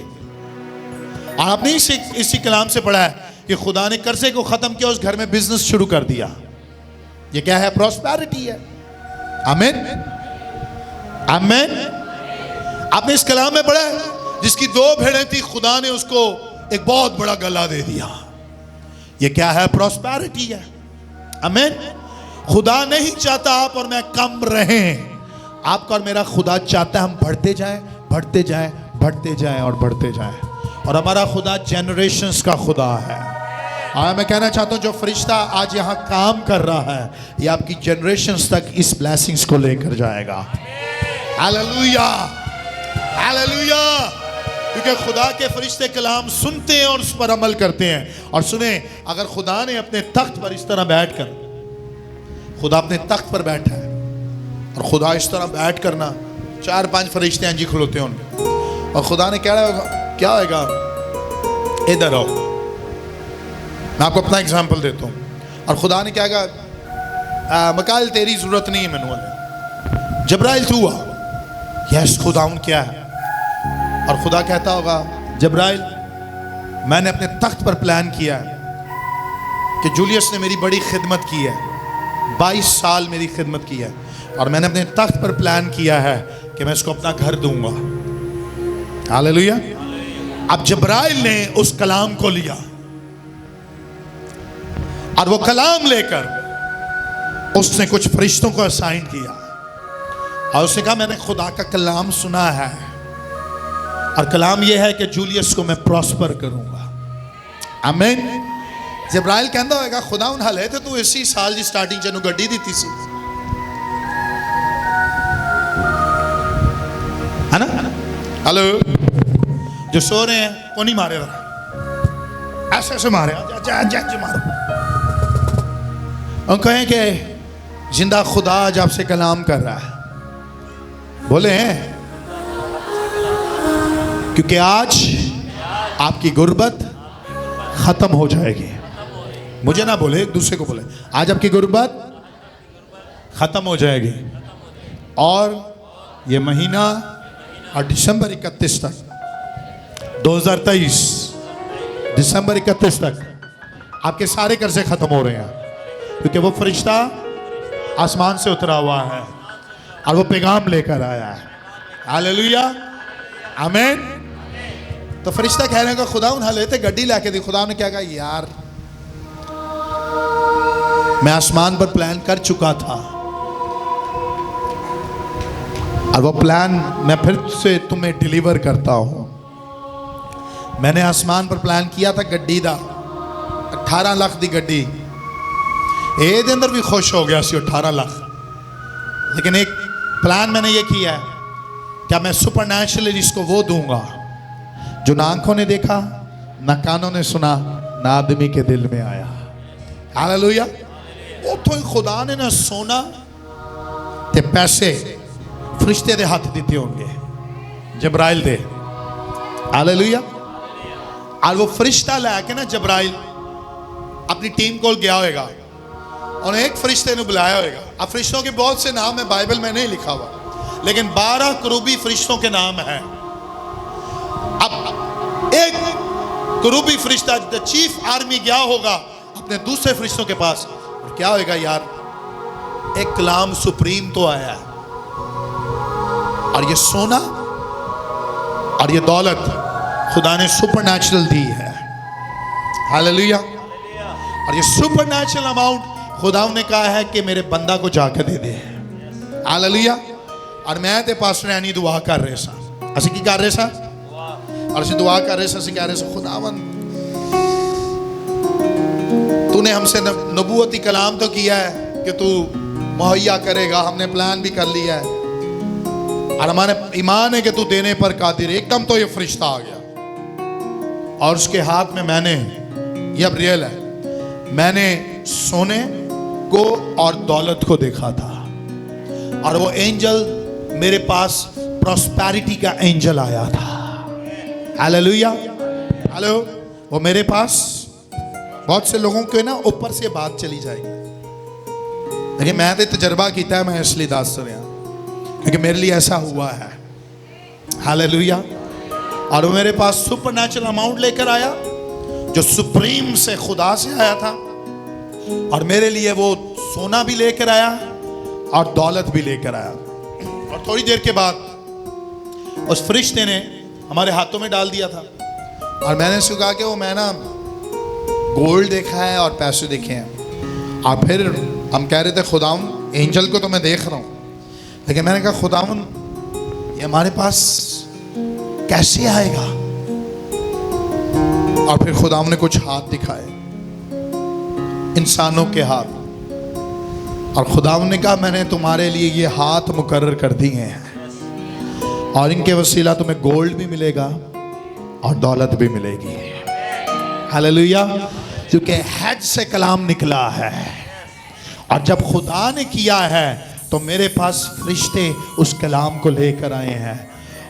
A: और आपने इसी कलाम से पढ़ा है कि खुदा ने कर्जे को खत्म किया, उस घर में बिजनेस शुरू कर दिया। ये क्या है? प्रॉस्पेरिटी है। आमीन, आमीन। आपने इस कलाम में पढ़ा है जिसकी 2 भेड़ें थी, खुदा ने उसको एक बहुत बड़ा गला दे दिया। ये क्या है? प्रॉस्पेरिटी है। आमीन। खुदा नहीं चाहता आप और मैं कम रहें। आपका और मेरा खुदा चाहता है हम बढ़ते जाएं, बढ़ते जाएं, बढ़ते जाएं और बढ़ते जाएं। और हमारा खुदा जनरेशंस का खुदा है। हाँ, मैं कहना चाहता हूँ जो फरिश्ता आज यहाँ काम कर रहा है, ये आपकी जनरेशंस तक इस ब्लेसिंग्स को लेकर जाएगा। Hallelujah, hallelujah. क्योंकि खुदा के फरिश्ते कलाम सुनते हैं और उस पर अमल करते हैं। और सुने, अगर खुदा ने अपने तख्त पर इस तरह बैठकर, खुदा अपने तख्त पर बैठा है और खुदा इस तरह बैठ करना, 4-5 फरिश्ते हैं जी खलोते हैं उनके, और खुदा ने क्या होगा, क्या होगा, इधर आओ। मैं आपको अपना एग्जाम्पल देता हूँ। और खुदा ने क्या कहा, मकाल तेरी जरूरत नहीं है मैनू, जब्राइल तू आ। यस, खुदाउन क्या है। और खुदा कहता होगा, जब्राइल मैंने अपने तख्त पर प्लान किया है कि जूलियस ने मेरी बड़ी खिदमत की है, 22 साल मेरी खिदमत की है, और मैंने अपने तख्त पर प्लान किया है कि मैं इसको अपना घर दूंगा। हालेलुया। अब जब्राइल ने उस कलाम को लिया और वो कलाम लेकर उसने कुछ फरिश्तों को असाइन किया और उसने कहा मैंने खुदा का कलाम सुना है और कलाम यह है कि जूलियस को मैं प्रॉस्पर करूंगा। आमीन। जब्राइल कहता होगा, खुदा उन हाले थे तू इसी साल की स्टार्टिंग चनू गड्डी दी थी, है ना। हेलो, जो सो रहे हैं वो नहीं मारे, ऐसे ऐसे मारे, मारो और कहें कि जिंदा खुदा आज आपसे कलाम कर रहा है। बोले हैं, क्योंकि आज आपकी गुर्बत खत्म हो जाएगी। मुझे ना बोले, एक दूसरे को बोले, आज आपकी गुर्बत खत्म हो जाएगी। और ये महीना और दिसंबर 31 तक 2023 दिसंबर 31 तक आपके सारे कर्जे खत्म हो रहे हैं, क्योंकि वो फरिश्ता आसमान से उतरा हुआ है और वो पैगाम लेकर आया है। हालेलुया, आमीन। तो फरिश्ता कह रहे हैं खुदा उन हालेते गड्डी लाके दी। खुदा ने क्या कहा, यार मैं आसमान पर प्लान कर चुका था और वो प्लान मैं फिर से तुम्हें डिलीवर करता हूं। मैंने आसमान पर प्लान किया था गड्डी दा, 18 लाख दी गड्डी, ए दे अंदर भी खुश हो गया सी 18 लाख। लेकिन एक प्लान मैंने ये किया है, क्या मैं सुपरनैचुरली इसको वो दूंगा जो ना आंखों ने देखा, ना कानों ने सुना, ना आदमी के दिल में आया। हालेलुया। वो तो खुदा ने ना सोना ते पैसे फरिश्ते दे हाथ दिते होंगे, जब्राइल दे। हालेलुया। और वो फरिश्ता लैके ना जब्राइल अपनी टीम को गया होगा और एक फरिश्ते ने बुलाया होगा। अब फरिश्तों के बहुत से नाम है, बाइबल में नहीं लिखा हुआ, लेकिन 12 करूबी फरिश्तों के नाम हैं। अब एक करूबी फरिश्ता चीफ आर्मी गया होगा अपने दूसरे फरिश्तों के पास, और क्या होगा, यार एक कलाम सुप्रीम तो आया है और ये सोना और ये दौलत खुदा ने सुपरनैचुरल दी है। हालेलुया। और ये सुपरनैचुरल अमाउंट खुदा ने कहा है कि मेरे बंदा को जाकर दे दे। हालेलुया। और मैं ते पास्टर एनी दुआ कर रहे सा, असि की कर रहे सा, और असि दुआ कर रहे सा, असि कह रहे सा, खुदावन तूने हमसे नबूवती कलाम तो किया है कि तू मुहैया करेगा, हमने प्लान भी कर लिया है और हमारे ईमान है कि तू देने पर कादिर। एकदम तो ये फरिश्ता आ गया और उसके हाथ में मैंने, ये अब रियल है, मैंने सोने को और दौलत को देखा था और वो एंजल मेरे पास प्रॉस्पेरिटी का एंजल आया था। हालेलुया। हेलो, वो मेरे पास, बहुत से लोगों के ना ऊपर से बात चली जाएगी, लेकिन मैं तो तजर्बा किया है, मैं इसलिए दस रहा क्योंकि मेरे लिए ऐसा हुआ है। हालेलुया। और वो मेरे पास सुपरनैचुरल अमाउंट लेकर आया जो सुप्रीम से खुदा से आया था, और मेरे लिए वो सोना भी लेकर आया और दौलत भी लेकर आया। और थोड़ी देर के बाद उस फरिश्ते ने हमारे हाथों में डाल दिया था और मैंने उसको कहा कि वो मैं ना गोल्ड देखा है और पैसे देखे हैं, और फिर हम कह रहे थे खुदावन एंजल को तो मैं देख रहा हूँ, लेकिन मैंने कहा खुदावन ये हमारे पास कैसे आएगा? और फिर खुदावन ने कुछ हाथ दिखाए, इंसानों के हाथ, और खुदावन ने कहा मैंने तुम्हारे लिए ये हाथ मुकर्रर कर दिए हैं और इनके वसीला तुम्हें गोल्ड भी मिलेगा और दौलत भी मिलेगी। हालेलुया। क्योंकि हेड से कलाम निकला है, और जब खुदा ने किया है तो मेरे पास फरिश्ते उस कलाम को लेकर आए हैं।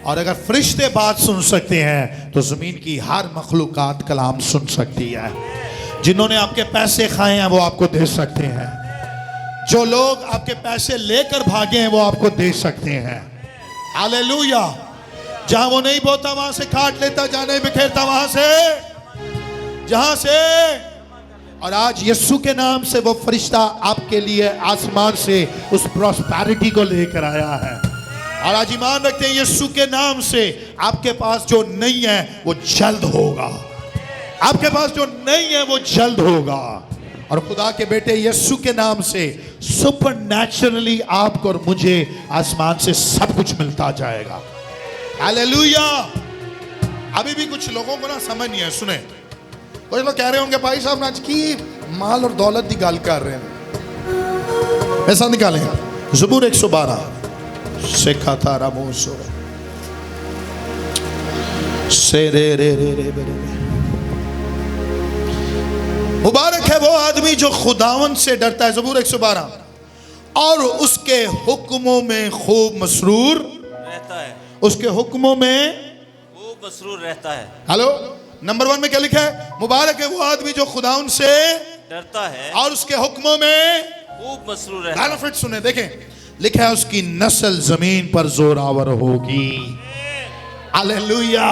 A: और अगर फरिश्ते बात सुन सकते हैं तो ज़मीन की हर मखलूकात कलाम सुन सकती है। जिन्होंने आपके पैसे खाए हैं वो आपको दे सकते हैं, जो लोग आपके पैसे लेकर भागे हैं वो आपको दे सकते हैं। हालेलुया। जहां वो नहीं बोता वहां से काट लेता, जहां नहीं बिखेरता वहां से, जहां से। और आज यीशु के नाम से वो फरिश्ता आपके लिए आसमान से उस प्रॉस्पेरिटी को लेकर आया है। और आज ईमान रखते हैं यीशु के नाम से आपके पास जो नहीं है वो जल्द होगा, आपके पास जो नहीं है वो जल्द होगा। और खुदा के बेटे यीशु के नाम से सुपरनैचुरली आपको और मुझे आसमान से सब कुछ मिलता जाएगा। हालेलुया। अभी भी कुछ लोगों को ना समझ नहीं है। सुने, कुछ लोग कह रहे होंगे भाई साहब आज की माल और दौलत की गल कर रहे हैं, ऐसा निकालें ज़बूर 112 शेखा था रामोसो से रे रे रे रे रे। मुबारक है वो आदमी जो खुदावन से डरता है, ज़बूर 112, और उसके हुक्मों में खूब मसरूर
B: रहता है,
A: उसके हुक्मों में
B: खूब मसरूर रहता है।
A: हेलो, नंबर 1 में क्या लिखा है? मुबारक है वो आदमी जो खुदावन से
B: डरता है
A: और उसके हुक्मों में
B: खूब मसरूर रहता है।
A: बेनिफिट सुने, देखें लिखा है उसकी नस्ल जमीन पर जोरावर होगी। हालेलुया।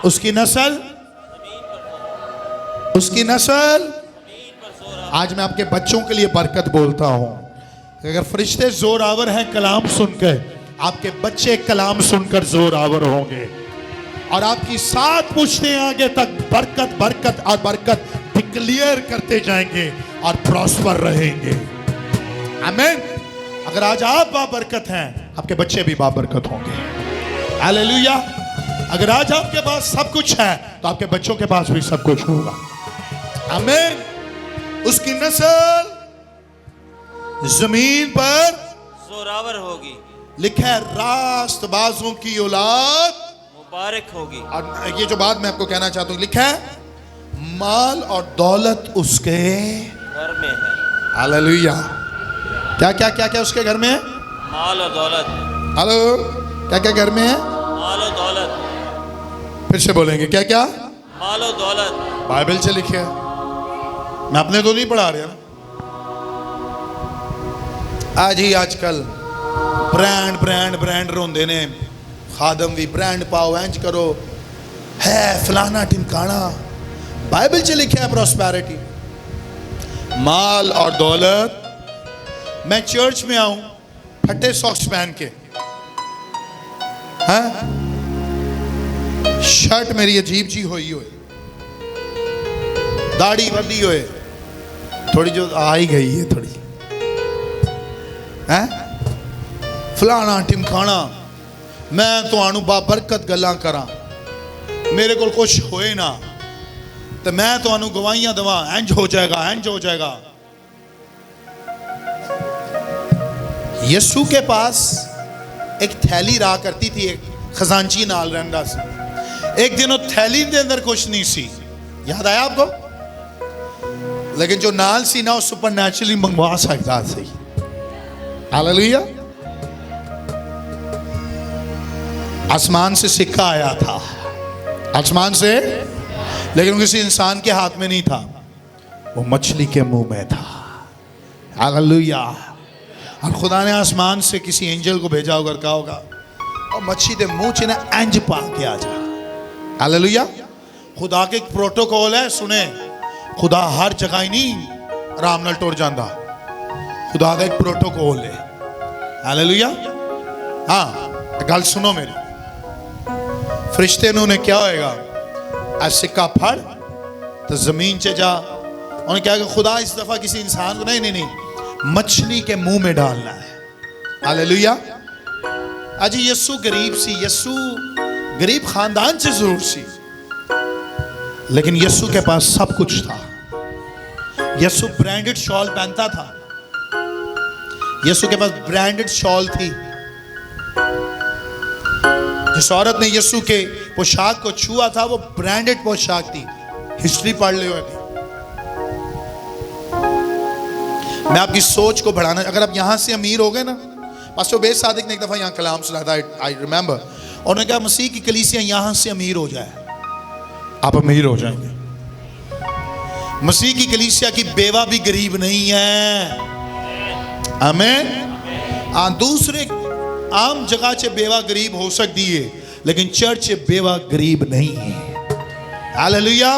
A: उसकी नस्ल, उसकी नस्ल। आज मैं आपके बच्चों के लिए बरकत बोलता हूं, अगर फरिश्ते जोरावर हैं कलाम सुनकर, आपके बच्चे कलाम सुनकर जोरावर होंगे और आपकी 7 पुश्तें आगे तक बरकत बरकत और बरकत डिक्लेयर करते जाएंगे और प्रॉस्पर रहेंगे। आमीन। अगर आज आप बाबरकत हैं, आपके बच्चे भी बाबरकत होंगे। हालेलुया। अगर आज आपके पास सब कुछ है तो आपके बच्चों के पास भी सब कुछ होगा। आमीन। उसकी नस्ल जमीन पर
B: जोरावर होगी।
A: लिखा है रास्तबाजों की औलाद
B: मुबारक होगी।
A: और ये जो बात मैं आपको कहना चाहता हूं, लिखा है माल और दौलत उसके
B: घर में है।
A: हालेलुया। क्या क्या क्या क्या उसके घर में है?
B: माल और दौलत।
A: हेलो, क्या क्या घर में है?
B: माल और दौलत।
A: फिर से बोलेंगे क्या क्या?
B: माल और दौलत।
A: बाइबल से लिखे है, मैं अपने तो नहीं पढ़ा रहा ना। आज ही आजकल ब्रांड ब्रांड ब्रांड रोंदे ने, खादम भी ब्रांड पाओ, इंज करो, है फलाना टिमकाना। बाइबल से लिखा है प्रॉस्पेरिटी, माल और दौलत। मैं चर्च में आऊं फटे सॉक्स पहन के, हाँ, शर्ट मेरी अजीब जी हुई हुई, दाढ़ी बंदी हुए, थोड़ी जो आ ही गई है थोड़ी, हैं, फलाना टिमकाना। मैं तो बाबरकत गल्लां करा, मेरे को कुछ होए ना तो मैं तो गवाहियां दवा, इंज हो जाएगा, इंज हो जाएगा। यीशु के पास एक थैली रहा करती थी, एक खजांची नाल रंगा सी। एक दिन वो थैली के अंदर कुछ नहीं सी, याद आया आपको? लेकिन जो नाल सी ना, वो सुपरनैचुरली मंगवा सकता सी। हालेलुया। आसमान से सिक्का आया था, आसमान से, लेकिन किसी इंसान के हाथ में नहीं था, वो मछली के मुंह में था। हालेलुया। और खुदा ने आसमान से किसी एंजल को भेजा होगा, कहा होगा और मच्छी के मुंह च ना इंज पा के आ जा। हालेलुया। खुदा के एक प्रोटोकॉल है, सुने, खुदा हर जगह ही नहीं आराम नाल टुर जाता, खुदा का एक प्रोटोकॉल है। हालेलुया। हाँ, गल सुनो मेरी, फरिश्ते ने क्या होएगा, आज सिक्का फड़ तो जमीन च जा। उन्हें क्या कि खुदा इस दफा किसी इंसान को नहीं नहीं नहीं मछली के मुंह में डालना है। हालेलुया। आज यस्सु गरीब सी, यस्सु गरीब खानदान से जरूर सी, लेकिन यस्सु के पास सब कुछ था। यस्सु ब्रांडेड शॉल पहनता था, यस्सु के पास ब्रांडेड शॉल थी। जिस औरत ने यस्सु के पोशाक को छुआ था वो ब्रांडेड पोशाक थी। हिस्ट्री पढ़ लो अभी। मैं आपकी सोच को बढ़ाना, अगर आप यहां से अमीर हो गए ना, पास्टर बेस सादिक ने एक दफा यहां कलाम सुना था, आई रिमेंबर, उन्होंने कहा मसीह की कलीसिया यहां से अमीर हो जाए, आप अमीर हो जाएंगे। मसीह की कलीसिया की बेवा भी गरीब नहीं है। आमीन। दूसरे आम जगह से बेवा गरीब हो सकती है, लेकिन चर्च से बेवा गरीब नहीं है। हालेलुया।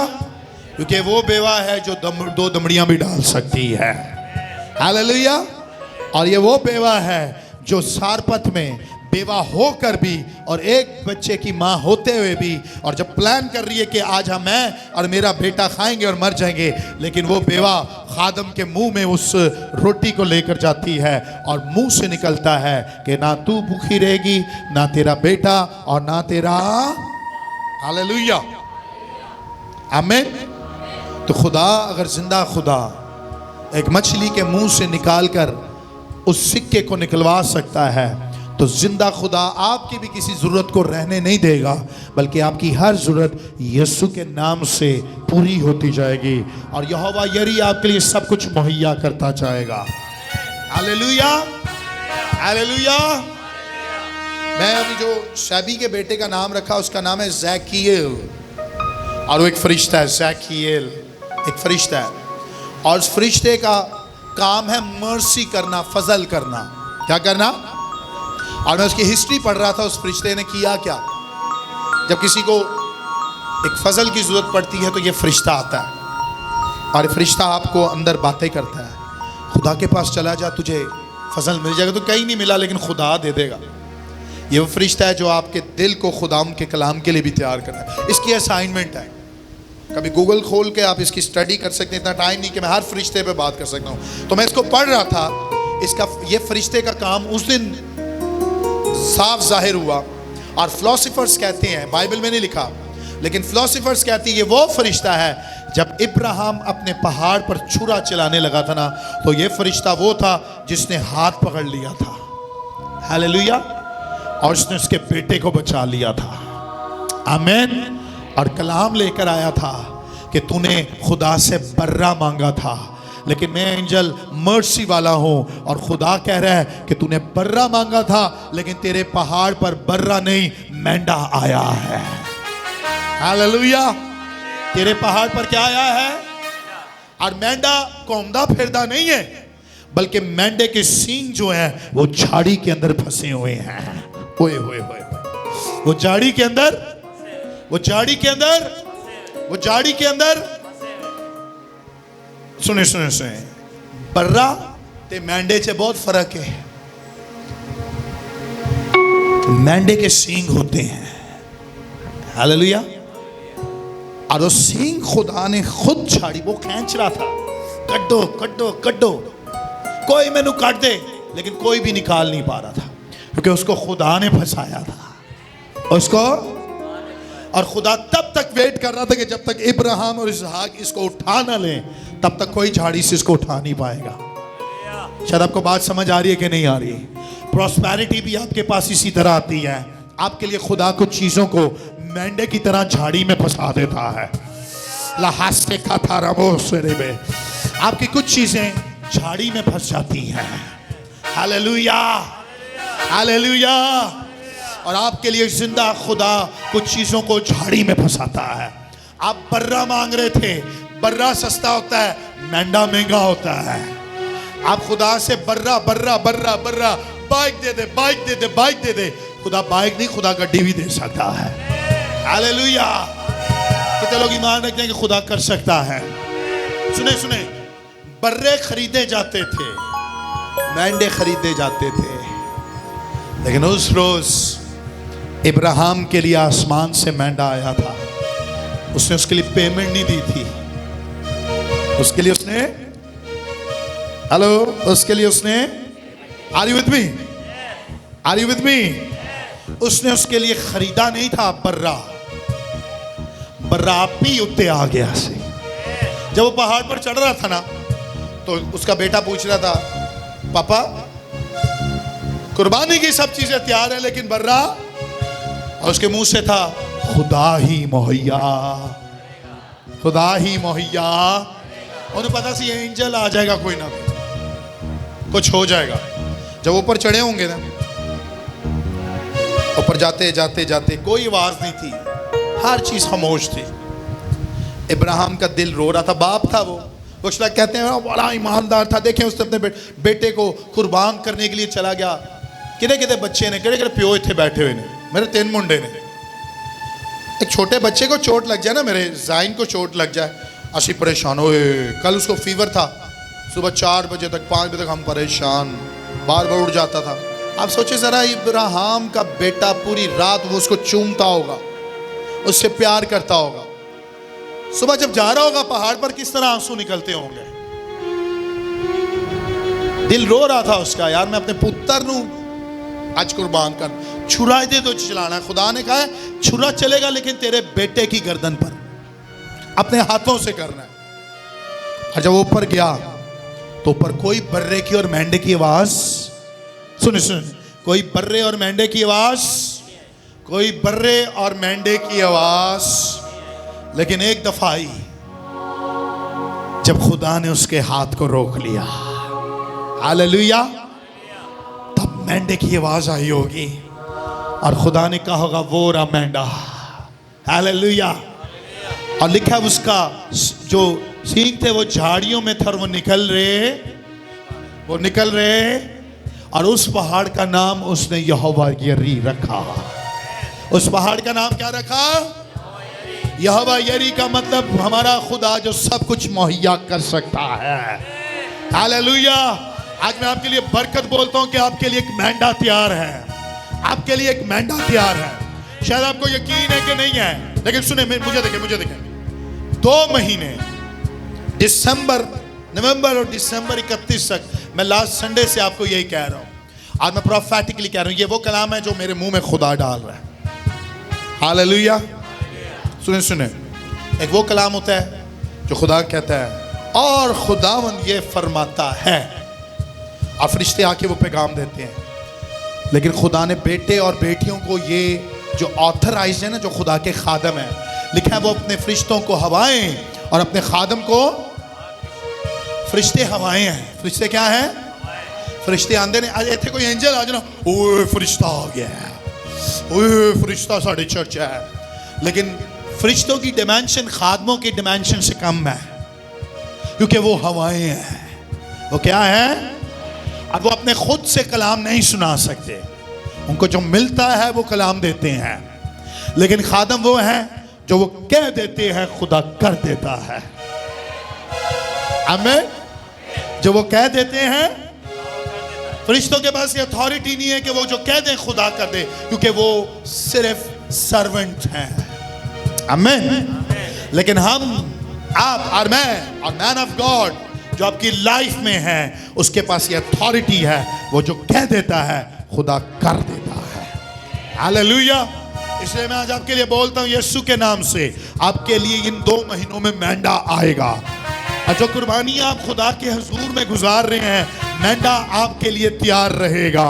A: क्योंकि वो बेवा है जो दो दमड़ियां भी डाल सकती है। हालेलुया। और ये वो बेवा है जो सारपत में बेवा होकर भी और एक बच्चे की माँ होते हुए भी, और जब प्लान कर रही है कि आज हम मैं और मेरा बेटा खाएंगे और मर जाएंगे, लेकिन वो बेवा खादम के मुंह में उस रोटी को लेकर जाती है और मुंह से निकलता है कि ना तू भूखी रहेगी, ना तेरा बेटा और ना तेरा। हालेलुया। आमीन। तो खुदा अगर जिंदा खुदा एक मछली के मुंह से निकालकर उस सिक्के को निकलवा सकता है, तो जिंदा खुदा आपकी भी किसी जरूरत को रहने नहीं देगा, बल्कि आपकी हर जरूरत यीशु के नाम से पूरी होती जाएगी और यहोवा यरी आपके लिए सब कुछ मुहैया करता जाएगा। हालेलुया। हालेलुया। मैं अभी जो शैबी के बेटे का नाम रखा उसका नाम है ज़ैकिएल, और वो एक फरिश्ता है। ज़ैकिएल एक फरिश्ता है, और उस फरिश्ते का काम है मर्सी करना, फजल करना। क्या करना? और मैं उसकी हिस्ट्री पढ़ रहा था, उस फरिश्ते ने किया क्या। जब किसी को एक फजल की जरूरत पड़ती है तो ये फरिश्ता आता है, और ये फरिश्ता आपको अंदर बातें करता है। खुदा के पास चला जा, तुझे फजल मिल जाएगा। तो कहीं नहीं मिला, लेकिन खुदा दे देगा। ये वो फरिश्ता है जो आपके दिल को खुदा के कलाम के लिए भी तैयार करता है। इसकी असाइनमेंट है, कभी गूगल खोल के आप इसकी स्टडी कर सकते हैं। इतना टाइम नहीं कि मैं हर फरिश्ते पे बात कर सकता हूँ। तो मैं इसको पढ़ रहा था, इसका ये फरिश्ते का काम उस दिन साफ जाहिर हुआ। और फिलोसोफर्स कहते हैं, बाइबल में नहीं लिखा, लेकिन फिलोसोफर्स कहते हैं ये वो फरिश्ता है जब इब्राहिम अपने पहाड़ पर छुरा चलाने लगा था ना, तो ये फरिश्ता वो था जिसने हाथ पकड़ लिया था। हालेलुया। और उसने उसके बेटे को बचा लिया था। आमीन। और कलाम लेकर आया था कि तूने खुदा से बर्रा मांगा था, लेकिन मैं एंजल मर्सी वाला हूं, और खुदा कह रहा है कि तूने बर्रा मांगा था, लेकिन तेरे पहाड़ पर बर्रा नहीं मेंढा आया है। हालेलुया। तेरे पहाड़ पर क्या आया है? और मेंढा घूमदा फिरदा नहीं है, बल्कि मेंढे के सींग जो है वो झाड़ी के अंदर फंसे हुए हैं। ओए होए होए, वो झाड़ी के अंदर, वो झाड़ी के अंदर, वो झाड़ी के अंदर। सुने सुने सुने, बर्रा ते मेंढे से बहुत फर्क है। मेंढे के सींग होते हैं। हालेलुया। और वो सींग खुदा ने खुद झाड़ी, वो खींच रहा था, कड्डो कड्डो कड्डो, कोई मैनू काट दे, लेकिन कोई भी निकाल नहीं पा रहा था, क्योंकि उसको खुदा ने फंसाया था उसको। और खुदा तब तक वेट कर रहा था कि जब तक इब्राहिम और इसहाक इसको उठा ना लें, तब तक कोई झाड़ी से इसको उठा नहीं पाएगा। शायद आपको बात समझ आ रही है कि नहीं आ रही? प्रॉस्पेरिटी भी आपके पास इसी तरह आती है। आपके लिए खुदा कुछ चीजों को मेंढे की तरह झाड़ी में फंसा देता है। लहास्ते का था रमोसरे में आपकी कुछ चीजें झाड़ी में फंस जाती हैं। हालेलुया। हालेलुया। और आपके लिए जिंदा खुदा कुछ चीजों को झाड़ी में फंसाता है। आप बर्रा मांग रहे थे, बर्रा सस्ता होता है, मेंढा महंगा होता है। आप खुदा से बर्रा बर्रा बर्रा बर्रा, बाइक दे दे, बाइक दे दे, बाइक दे दे। खुदा बाइक नहीं, खुदा गड्डी भी दे सकता है। हालेलुया। कितने लोग ईमान रखते हैं कि खुदा कर सकता है? सुने सुने, बर्रे खरीदे जाते थे, मेंढे खरीदे जाते थे, लेकिन उस रोज इब्राहिम के लिए आसमान से मेंढा आया था। उसने उसके लिए पेमेंट नहीं दी थी, उसके लिए उसने हेलो, उसके लिए उसने, are you with me, are you with me, उसने उसके लिए खरीदा नहीं था बर्रा, बर्रापी उत्ते आ गया से। जब वो पहाड़ पर चढ़ रहा था ना, तो उसका बेटा पूछ रहा था, पापा कुर्बानी की सब चीजें तैयार है लेकिन बर्रा, और उसके मुंह से था खुदा ही मुहैया, खुदा ही मुहैया। उन्हें पता सी एंजल आ जाएगा, कोई ना कुछ हो जाएगा। जब ऊपर चढ़े होंगे ना, ऊपर जाते जाते जाते कोई आवाज नहीं थी, हर चीज खामोश थी। इब्राहिम का दिल रो रहा था, बाप था वो। कुछ लोग कहते हैं बड़ा ईमानदार था, देखें उसने अपने बेटे को कुर्बान करने के लिए चला गया। किधे किधे बच्चे ने, किधे किधे प्यो इतने बैठे हुए ने, मेरे 3 मुंडे ने। एक छोटे बच्चे को चोट लग जाए ना, मेरे जाइन को चोट लग जाए, असी परेशान हो। कल उसको फीवर था, सुबह 4 बजे तक 5 बजे तक हम परेशान, बार बार उठ जाता था। आप सोचे जरा, इब्राहिम का बेटा पूरी रात वो उसको चूमता होगा, उससे प्यार करता होगा। सुबह जब जा रहा होगा पहाड़ पर, किस तरह आंसू निकलते होंगे। दिल रो रहा था उसका, यार मैं अपने पुत्र नू आज कुर्बान कर, छुरा दे तो चलाना है। खुदा ने कहा है छुरा चलेगा लेकिन तेरे बेटे की गर्दन पर अपने हाथों से करना है। और जब ऊपर गया तो ऊपर कोई बर्रे की और मेंढे की आवाज, सुन सुन, कोई बर्रे और मेंढे की आवाज, कोई बर्रे और मेंढे की आवाज। लेकिन एक दफा आई जब खुदा ने उसके हाथ को रोक लिया, हालेलुया, तब मेंढे की आवाज आई होगी और खुदा ने कहा होगा वो रहा मेंढा, हालेलुया। और लिखा है उसका जो सींग थे वो झाड़ियों में थे और वो निकल रहे, और उस पहाड़ का नाम उसने यहोवा यरी रखा। उस पहाड़ का नाम क्या रखा? यहोवा यरी का मतलब हमारा खुदा जो सब कुछ मुहैया कर सकता है, हालेलुया। आज मैं आपके लिए बरकत बोलता हूं कि आपके लिए एक मेंढा तैयार है, आपके लिए एक मेंढा तैयार है। शायद आपको यकीन है कि नहीं है, लेकिन सुने, मुझे देखें 2 महीने दिसंबर, नवंबर और दिसंबर 31 तक, मैं लास्ट संडे से आपको यही कह रहा हूं, आज मैं प्रोफेटिकली कह रहा हूं, ये वो कलाम है जो मेरे मुंह में खुदा डाल रहा है, हालेलुया। सुने, एक वो कलाम होता है जो खुदा कहता है और खुदावन ये फरमाता है, और फरिश्ते आके वो पैगाम देते हैं। लेकिन खुदा ने बेटे और बेटियों को, ये जो ऑथराइज है ना, जो खुदा के खादम है, लिखा है वो अपने फरिश्तों को हवाएं और अपने खादम को, फरिश्ते हवाएं हैं। फरिश्ते क्या है? फरिश्ते आंदे ने, आज इतने कोई एंजल आ जाना, ओए फरिश्ता आ गया, ओए फरिश्ता साढ़े चर्च है। लेकिन फरिश्तों की डिमेंशन खादमों की डिमेंशन से कम है, क्योंकि वो हवाएं हैं। वो क्या है? अब वो अपने खुद से कलाम नहीं सुना सकते, उनको जो मिलता है वो कलाम देते हैं। लेकिन खादम वो है जो वो कह देते हैं खुदा कर देता है, आमीन। जो वो कह देते हैं, फरिश्तों के पास ये अथॉरिटी नहीं है कि वो जो कह दें खुदा कर दे, क्योंकि वो सिर्फ सर्वेंट हैं, आमीन। लेकिन हम, आप और मैं और मैन ऑफ गॉड जो आपकी लाइफ में है, उसके पास ये अथॉरिटी है, वो जो कह देता है खुदा कर देता है, हालेलुया। इसलिए मैं आज आपके लिए बोलता हूं यीशु के नाम से, आपके लिए इन 2 महीनों में मेंढा आएगा। और जो कुर्बानी आप खुदा के हुजूर में गुजार रहे हैं, मेंढा आपके लिए तैयार रहेगा,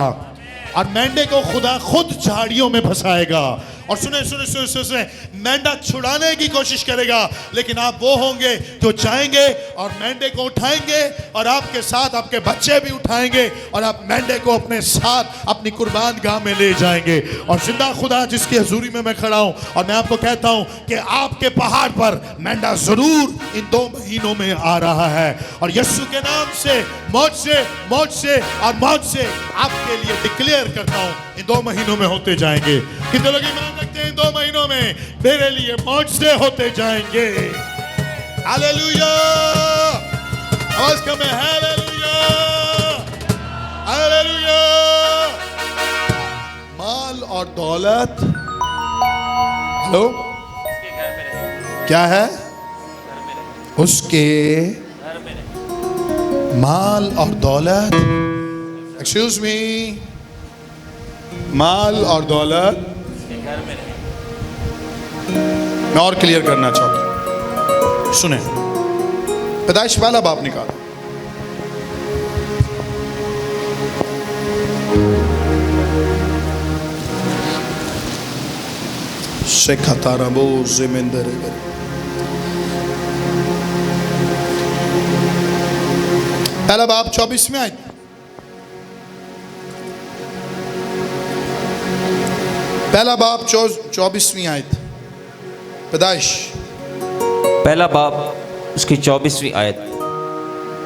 A: और मेंढे को खुदा खुद झाड़ियों में फंसाएगा। और सुने, मेंढा छुड़ाने की कोशिश करेगा, लेकिन आप वो होंगे जो चाहेंगे और मेंढे को उठाएंगे, और आपके साथ आपके बच्चे भी उठाएंगे, और आप मेंढे को अपने साथ अपनी कुर्बान गाह में ले जाएंगे। और जिंदा खुदा जिसकी हजूरी में मैं खड़ा हूं, और मैं आपको कहता हूं कि आपके पहाड़ पर मेंढा जरूर इन 2 महीनों में आ रहा है। और यीशु के नाम से मौत से आपके लिए डिक्लेयर करता हूं, इन 2 महीनों में होते जाएंगे। कितने लोग ईमान रखते हैं इन 2 महीनों में मेरे लिए मौज से होते जाएंगे? हालेलुया, आवाज कम है, हालेलुया, हालेलुया। माल और दौलत, हेलो, क्या है? उसके माल और दौलत, एक्सक्यूज मी, माल और दौलत, मैं और क्लियर करना चाहता हूं, सुने। पैदाइश वाला बाप निकाला, शेखा तारा बो जिमेंदर, पहला बाप 24 में आए, पहला बाप 24वीं आयत, पैदाइश
B: पहला बाप उसकी 24वीं आयत।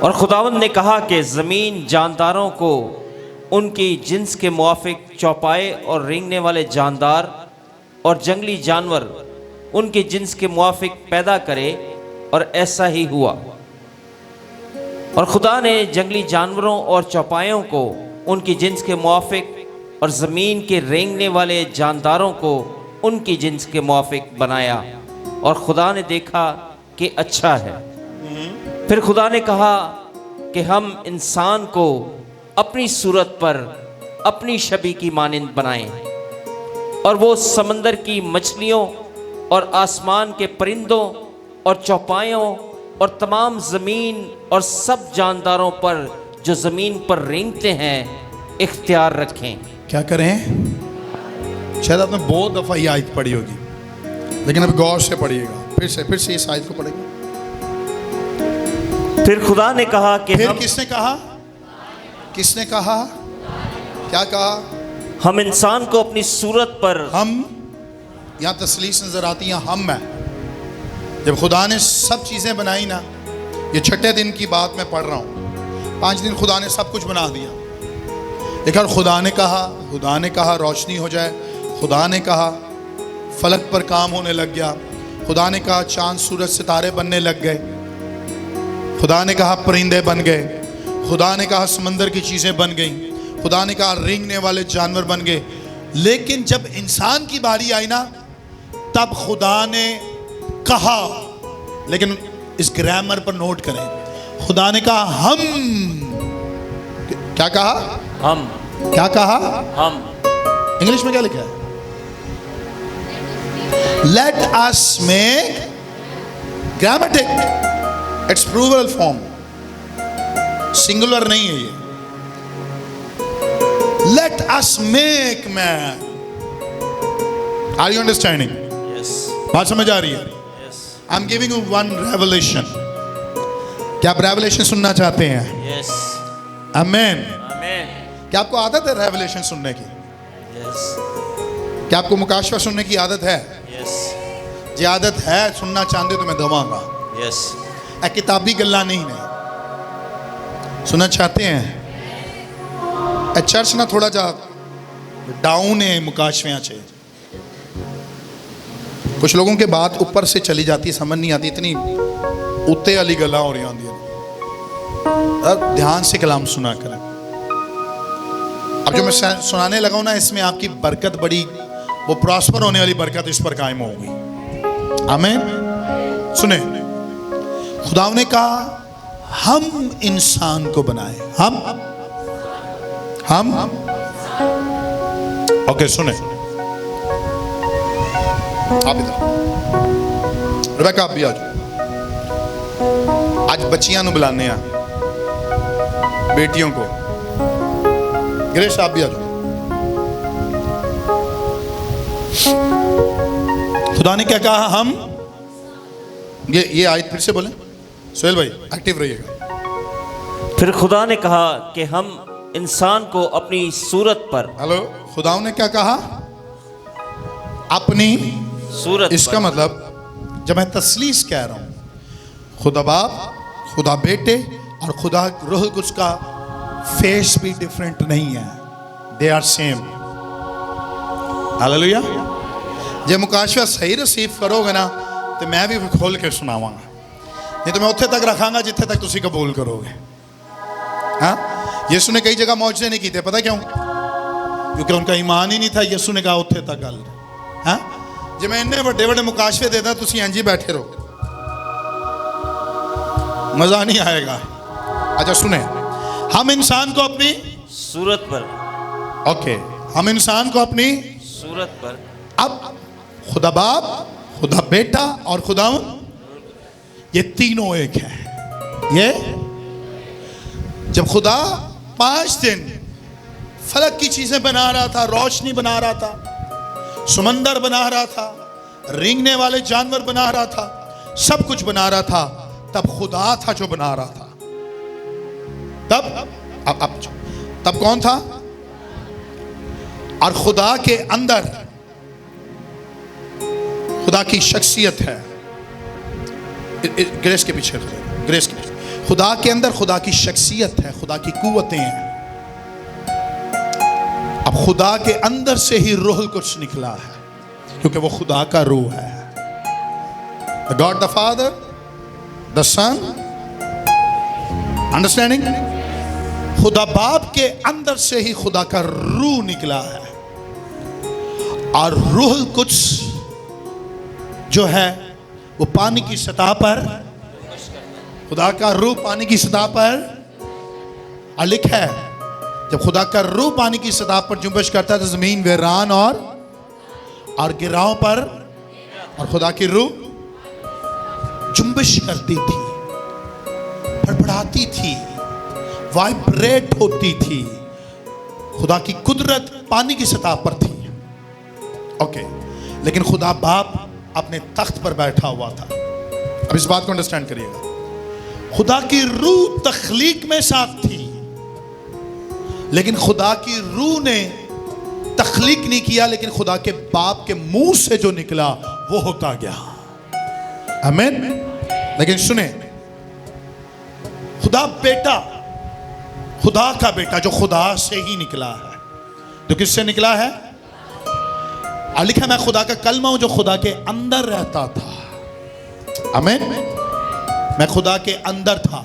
B: और खुदावंद ने कहा कि ज़मीन जानदारों को उनकी जिन्स के मुआफिक चौपाए और रेंगने वाले जानदार और जंगली जानवर उनके जिन्स के मुआफिक पैदा करे, और ऐसा ही हुआ। और खुदा ने जंगली जानवरों और चौपायों को उनकी जिन्स के मुआफिक और ज़मीन के रेंगने वाले जानदारों को उनकी जिन्स के मुआफिक बनाया, और खुदा ने देखा कि अच्छा है। फिर खुदा ने कहा कि हम इंसान को अपनी सूरत पर अपनी शबीह की मानिंद बनाएं, और वो समंदर की मछलियों और आसमान के परिंदों और चौपायों और तमाम ज़मीन और सब जानदारों पर जो ज़मीन पर रेंगते हैं इख्तियार रखें।
A: क्या करें? शायद आपने बहुत दफ़ा ये आयत पढ़ी होगी, लेकिन अब गौर से पढ़िएगा, फिर से इस आयत को पढ़ेगा।
B: फिर खुदा ने कहा कि
A: फिर किसने कहा? किसने कहा? क्या कहा?
B: हम इंसान को अपनी सूरत पर,
A: हम, यहाँ तसलीस नजर आती है, हम है। जब खुदा ने सब चीज़ें बनाई ना, ये छठे दिन की बात मैं पढ़ रहा हूँ, 5 दिन खुदा ने सब कुछ बना दिया, लेकिन खुदा ने कहा रोशनी हो जाए, खुदा ने कहा फलक पर काम होने लग गया, खुदा ने कहा चांद सूरज सितारे बनने लग गए, खुदा ने कहा परिंदे बन गए, खुदा ने कहा समंदर की चीज़ें बन गई, खुदा ने कहा रेंगने वाले जानवर बन गए। लेकिन जब इंसान की बारी आई ना, तब खुदा ने कहा, लेकिन इस ग्रामर पर नोट करें, खुदा ने कहा हम। क्या कहा?
B: हम।
A: क्या कहा?
B: हम।
A: इंग्लिश में क्या लिखा है? Let us make, grammatic, it's plural form, singular नहीं है ये। Let us make man. Are you understanding?
B: Yes.
A: बात समझ आ रही है? I am giving you one revelation. क्या आप रेवलेशन सुनना चाहते हैं?
B: यस।
A: आमेन।
B: आमीन।
A: क्या आपको आदत है रेवलेशन सुनने की?
B: यस।
A: क्या आपको मुकाशवा सुनने की आदत है?
B: यस।
A: जे आदत है, सुनना चाहते तो मैं दवांगा।
B: यस।
A: किताबी गल्ला नहीं ने सुनना चाहते हैं? चर्च ना थोड़ा जा डाउन है मुकाशवियां चे, कुछ लोगों के बात ऊपर से चली जाती है, समझ नहीं आती, इतनी उत्ते वाली गल्ला हो रही होंगी। अब ध्यान से कलाम सुना करें। अब जो मैं सुनाने लगा हूं ना, इसमें आपकी बरकत बड़ी, वो प्रॉस्पर होने वाली बरकत इस पर कायम होगी। आमीन। सुने, खुदा ने कहा हम इंसान को बनाए, हम ओके। सुने, आप इधर, रेबेका आप भी आ जाओ। आज बच्चियां नु बुलाने आ, बेटियों को। ग्रेस आप भी आ जाओ। खुदा ने क्या कहा? हम, ये आयत फिर से बोले सोहेल भाई, एक्टिव रहिएगा।
B: फिर खुदा ने कहा कि हम इंसान को अपनी सूरत पर,
A: हेलो, खुदा ने क्या कहा? अपनी
B: सूरत।
A: इसका
B: पर।
A: मतलब जब मैं तसलीस कह रहा हूं, खुदा बाप, खुदा बेटे और खुदा रूह कुछ का फेस भी डिफरेंट नहीं है, दे आर सेम। हालेलुया। जब मुकाशवा सही रिसीव करोगे ना, तो मैं भी खोल के सुनावांगा, नहीं तो मैं उत्थे तक रखांगा जिथे तक तुसी कबूल करोगे। हाँ, यीशु ने कई जगह मौजज़े नहीं किए, पता क्यों? क्योंकि उनका ईमान ही नहीं था। यीशु ने कहा उत्थे तक गल। हाँ, जे मैं इन्ने बड़े बड़े मुकाशवे देता, तुसी इंज ही बैठे रहो, मजा नहीं आएगा। अच्छा सुने, हम इंसान को अपनी
B: सूरत पर,
A: ओके, हम इंसान को अपनी
B: सूरत पर,
A: अब खुदा बाप, खुदा बेटा और खुदावन, ये तीनों एक है। ये जब खुदा 5 दिन फलक की चीजें बना रहा था, रोशनी बना रहा था, समंदर बना रहा था, रेंगने वाले जानवर बना रहा था, सब कुछ बना रहा था, तब खुदा था जो बना रहा था। तब कौन था? और खुदा के अंदर खुदा की शख्सियत है। ग्रेस के पीछे, ग्रेस के पीछे, खुदा के अंदर खुदा की शख्सियत है, खुदा की कुव्वतें हैं। अब खुदा के अंदर से ही रूह कुछ निकला है, क्योंकि वो खुदा का रूह है। The God the Father, the Son, understanding? खुदा बाप के अंदर से ही खुदा का रूह निकला है। और रूह कुछ जो है वो पानी की सतह पर, खुदा का रूह पानी की सतह पर लिखा है, जब खुदा का रूह पानी की सतह पर जुम्बिश करता है तो जमीन वीरान और गिराओं पर, और खुदा की रूह जुम्बिश करती थी, फड़फड़ाती थी, वाइब्रेट होती थी। खुदा की कुदरत पानी की सतह पर थी, ओके। लेकिन खुदा बाप अपने तख्त पर बैठा हुआ था। अब इस बात को अंडरस्टैंड करिएगा, खुदा की रूह तख्लीक में साथ थी, लेकिन खुदा की रूह ने तख्लीक नहीं किया, लेकिन खुदा के बाप के मुंह से जो निकला वो होता गया। आमीन। लेकिन सुने, खुदा बेटा, खुदा का बेटा जो खुदा से ही निकला है, तो किससे निकला है? और लिखा, मैं खुदा का कलमा हूं जो खुदा के अंदर रहता था। आमीन। मैं खुदा के अंदर था।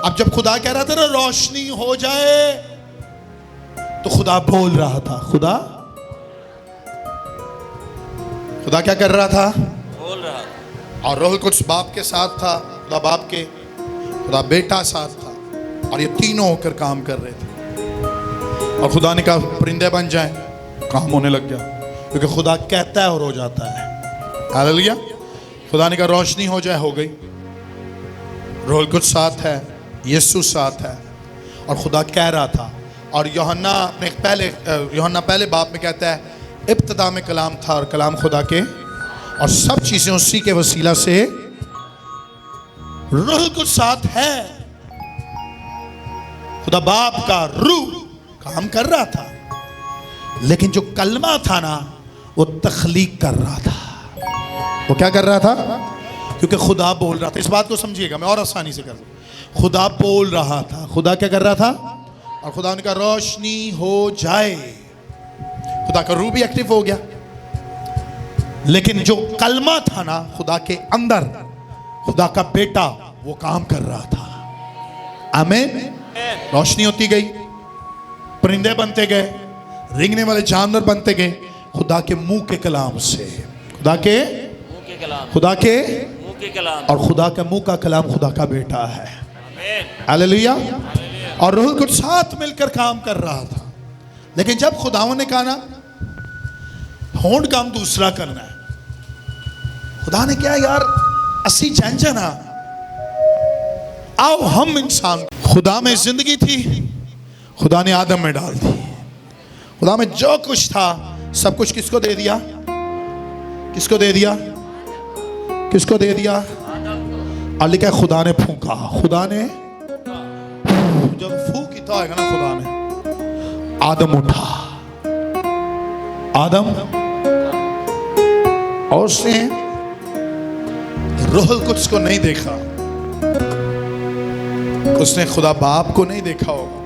A: अब जब खुदा कह रहा था ना रोशनी हो जाए, तो खुदा बोल रहा था। खुदा क्या कर रहा था?
B: बोल रहा था।
A: और रूह कुछ बाप के साथ था, खुदा बाप के, खुदा बेटा साथ था, और ये तीनों होकर काम कर रहे थे। और खुदा ने कहा परिंदे बन जाएं, काम होने लग गया, क्योंकि खुदा कहता है और हो जाता है। हालेलुया। खुदा ने कहा रोशनी हो जाए, हो गई। रूह कुछ साथ है, यीशु साथ है, और खुदा कह रहा था। और यूहन्ना पहले बाप में कहता है, इब्तिदा में कलाम था और कलाम खुदा के, और सब चीजें उसी के वसीला से। रूह कुछ साथ है, खुदा बाप का रूह काम कर रहा था, लेकिन जो कलमा था ना वो तख्लीक कर रहा था। वो क्या कर रहा था? क्योंकि खुदा बोल रहा था। इस बात को समझिएगा, मैं और आसानी से कर दूं। खुदा बोल रहा था, खुदा क्या कर रहा था? और खुदा ने कहा रोशनी हो जाए। खुदा का रूह भी एक्टिव हो गया, लेकिन जो कलमा था ना खुदा के अंदर, खुदा का बेटा, वो काम कर रहा था। आमीन। रोशनी होती गई, परिंदे बनते गए, रेंगने वाले जानवर बनते गए, खुदा के मुंह के कलाम से, खुदा के मुंह के कलाम, और खुदा का मुंह का कलाम खुदा का बेटा है। हालेलुया। और रूह कुछ साथ मिलकर काम कर रहा था। लेकिन जब खुदावंद ने कहा ना होंड काम दूसरा करना है, खुदा ने क्या यार असी चंचना, आओ हम इंसान, खुदा में जिंदगी थी, खुदा ने आदम में डाल दी। खुदा में जो कुछ था सब कुछ किसको दे दिया? किसको दे दिया? किसको दे दिया? और लिखा है खुदा ने फूंका। खुदा ने जब फूंक किया होगा ना खुदा ने, आदम उठा। आदम, और उसने रूह कुछ को नहीं देखा, उसने खुदा बाप को नहीं देखा होगा।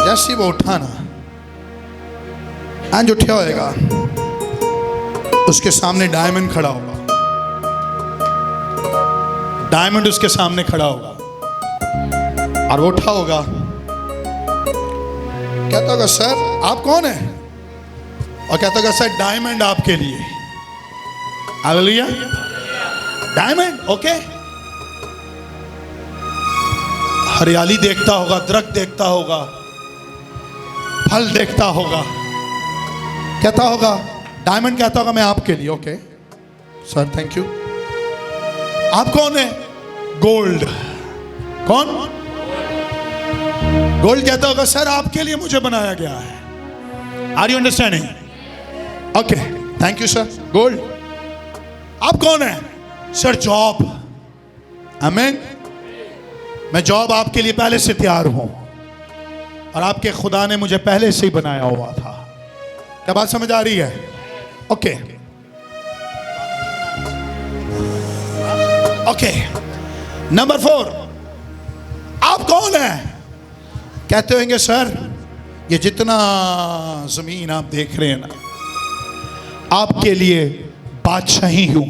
A: जैसे वो उठा ना, आज उठा होएगा, उसके सामने डायमंड खड़ा होगा, डायमंड उसके सामने खड़ा होगा, और वो उठा होगा, कहता होगा सर आप कौन है? और कहता होगा सर डायमंड आपके लिए। हालेलुया। Diamond, okay. हरियाली देखता होगा, दरख्त देखता होगा, फल देखता होगा, कहता होगा, डायमंड कहता होगा मैं आपके लिए। Okay sir, thank you. आप कौन है? गोल्ड। कौन? गोल्ड कहता होगा सर आपके लिए मुझे बनाया गया है। Are you understanding? Okay, thank you sir. Gold. आप कौन है? Sir Job. आमीन। मैं जॉब आपके लिए पहले से तैयार हूं और आपके खुदा ने मुझे पहले से ही बनाया हुआ था। क्या बात समझ आ रही है? Okay okay. नंबर 4, आप कौन है? कहते होंगे सर ये जितना जमीन आप देख रहे हैं ना, आपके लिए बादशाही हूं,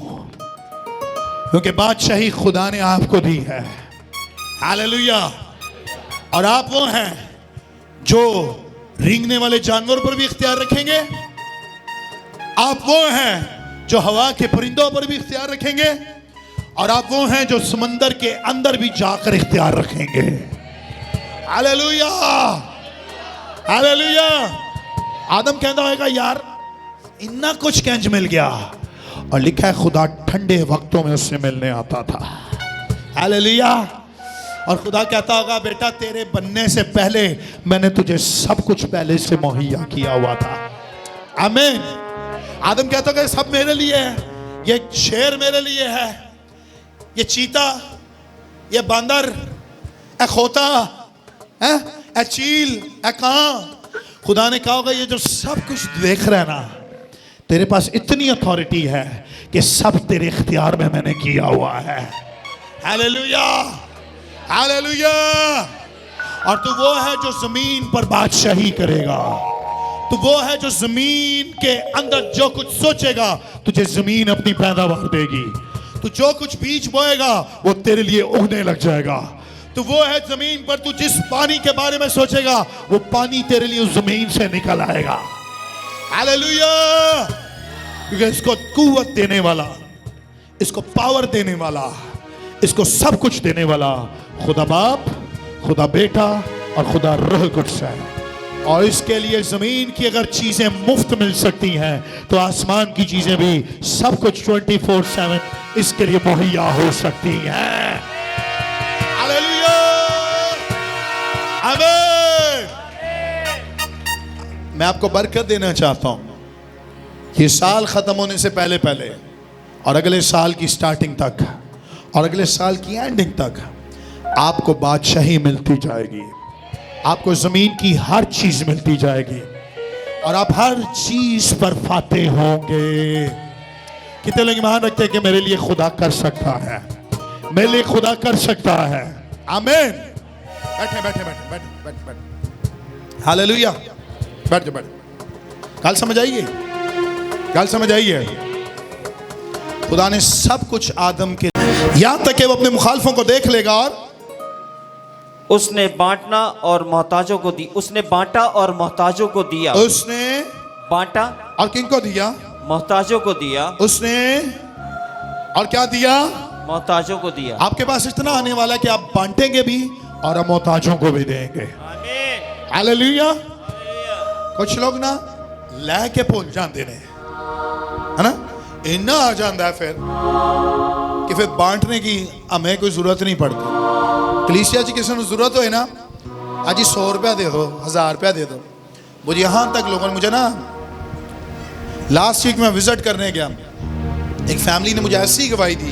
A: क्योंकि बादशाही खुदा ने आपको दी है। हालेलुया। और आप वो हैं जो रेंगने वाले जानवरों पर भी इख्तियार रखेंगे। आप वो हैं जो हवा के परिंदों पर भी इख्तियार रखेंगे। और आप वो हैं जो समंदर के अंदर भी जाकर इख्तियार रखेंगे। Hallelujah hallelujah. आदम कहता होगा यार इतना कुछ कैंच मिल गया, और लिखा है खुदा ठंडे वक्तों में उससे मिलने आता था। हालेलुया। और खुदा कहता होगा बेटा तेरे बनने से पहले मैंने तुझे सब कुछ पहले से मुहैया किया हुआ था। आमीन। आदम कहता होगा सब मेरे लिए है, ये शेर मेरे लिए है, ये चीता, ये बांदर, ए खोता, ए चील, ए कां। खुदा ने कहा होगा ये जो सब कुछ देख रहा है ना, तेरे पास इतनी अथॉरिटी है कि सब तेरे इख्तियार में मैंने किया हुआ है। Hallelujah hallelujah. और तू वो है जो जमीन पर बादशाही करेगा। तू वो है जो जमीन के अंदर जो कुछ सोचेगा तुझे जमीन अपनी पैदावार देगी। तू जो कुछ बीज बोएगा वो तेरे लिए उगने लग जाएगा। तो वो है जमीन पर तू जिस पानी के बारे में सोचेगा वो पानी तेरे लिए उस जमीन से निकल आएगा। हालेलुया। क्योंकि इसको कुव्वत देने वाला, इसको पावर देने वाला, इसको सब कुछ देने वाला खुदा बाप, खुदा बेटा और खुदा रूह कुद्स है। और इसके लिए जमीन की अगर चीजें मुफ्त मिल सकती हैं तो आसमान की चीजें भी सब कुछ 24/7 इसके लिए मुहैया हो सकती हैं। हालेलुया आमीन। मैं आपको बरकत देना चाहता हूं ये साल खत्म होने से पहले पहले और अगले साल की स्टार्टिंग तक और अगले साल की एंडिंग तक आपको बादशाही मिलती जाएगी। आपको जमीन की हर चीज मिलती जाएगी और आप हर चीज पर फातेह होंगे। कितने लोग ईमान रखते हैं कि मेरे लिए खुदा कर सकता है, मेरे लिए खुदा कर सकता है। आमीन। बैठे बैठे बैठे बैठे बैठे बैठे। हालेलुया। बैठ जाओ बैठ। गल समझ आइए, गल समझ आइए। खुदा ने सब कुछ आदम के, यहां तक कि वो अपने मुखालफों को देख लेगा और
B: उसने बांटना और मोहताजों को दी। उसने बांटा और मोहताजों को दिया।
A: उसने
B: बांटा
A: और किनको दिया?
B: मोहताजों को दिया।
A: उसने और क्या दिया?
B: मोहताजों को दिया।
A: आपके पास इतना आने वाला है कि आप बांटेंगे भी और आप मोहताजों को भी देंगे।
B: आमीन।
A: हालेलुया। कुछ लोग ना लै के भूल जाते हैं, है ना, इन्ना आ जाता है फिर कि फिर बांटने की हमें कोई जरूरत नहीं पड़ती। कलीसिया जी किसी को जरूरत हो ना, आज 100 रुपया दे दो, 1000 रुपया दे दो। मुझे यहाँ तक लोगों ने, मुझे ना लास्ट वीक में विजिट करने गया, एक फैमिली ने मुझे ऐसी गवाही दी,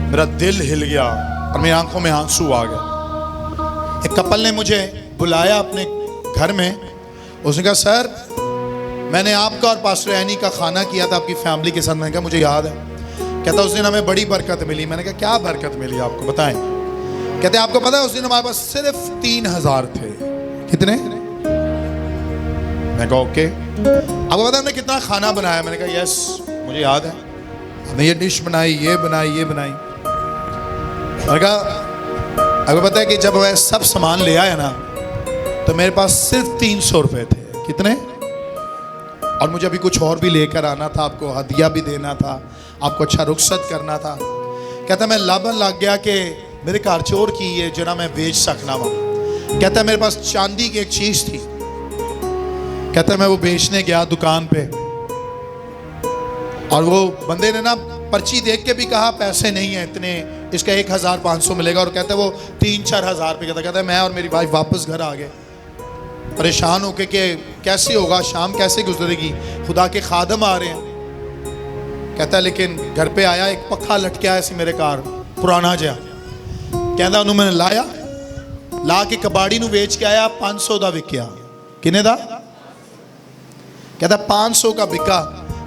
A: मेरा दिल हिल गया और मेरी आंखों में आंसू आ गया। एक कपल ने मुझे बुलाया अपने घर में, उसने कहा सर मैंने आपका और पास्टर एनी का खाना किया था आपकी फैमिली के साथ। मैंने कहा मुझे याद है। कहता उस दिन हमें बड़ी बरकत मिली। मैंने कहा क्या बरकत मिली आपको बताएं? कहते आपको पता है उस दिन हमारे पास सिर्फ 3000 थे। कितने? मैं कहा ओके। आपको पता है हमने कितना खाना बनाया? मैंने कहा यस मुझे याद है, हमने ये डिश बनाई, ये बनाई, ये बनाई। मैंने कहा आपको पता है कि जब मैं सब सामान ले आया ना तो मेरे पास सिर्फ 300 रुपए थे। कितने? और मुझे अभी कुछ और भी लेकर आना था, आपको हदिया भी देना था, आपको अच्छा रुखसत करना था। कहता मैं लाबन लग गया कि मेरे घर चोर की है जना मैं बेच सकना वा। कहता है मेरे पास चांदी की एक चीज थी, कहता है मैं वो बेचने गया दुकान पे, और वो बंदे ने ना पर्ची देख के भी कहा पैसे नहीं है इतने, इसका 1500 मिलेगा, और कहता है वो 3-4 हज़ार रुपये का था। कहता है मैं और मेरी वाइफ वापस घर आ गए परेशान होके कि कैसे होगा, शाम कैसे गुजरेगी, खुदा के खादम आ रहे हैं। कहता है लेकिन घर पे आया एक पक्खा लटकिया ऐसे मेरे कार पुराना जहा, कहता उन्होंने मैंने लाया, ला के कबाड़ी नू बेच के आया, 500 का विकिया। किने दा? कहता 500 का बिका,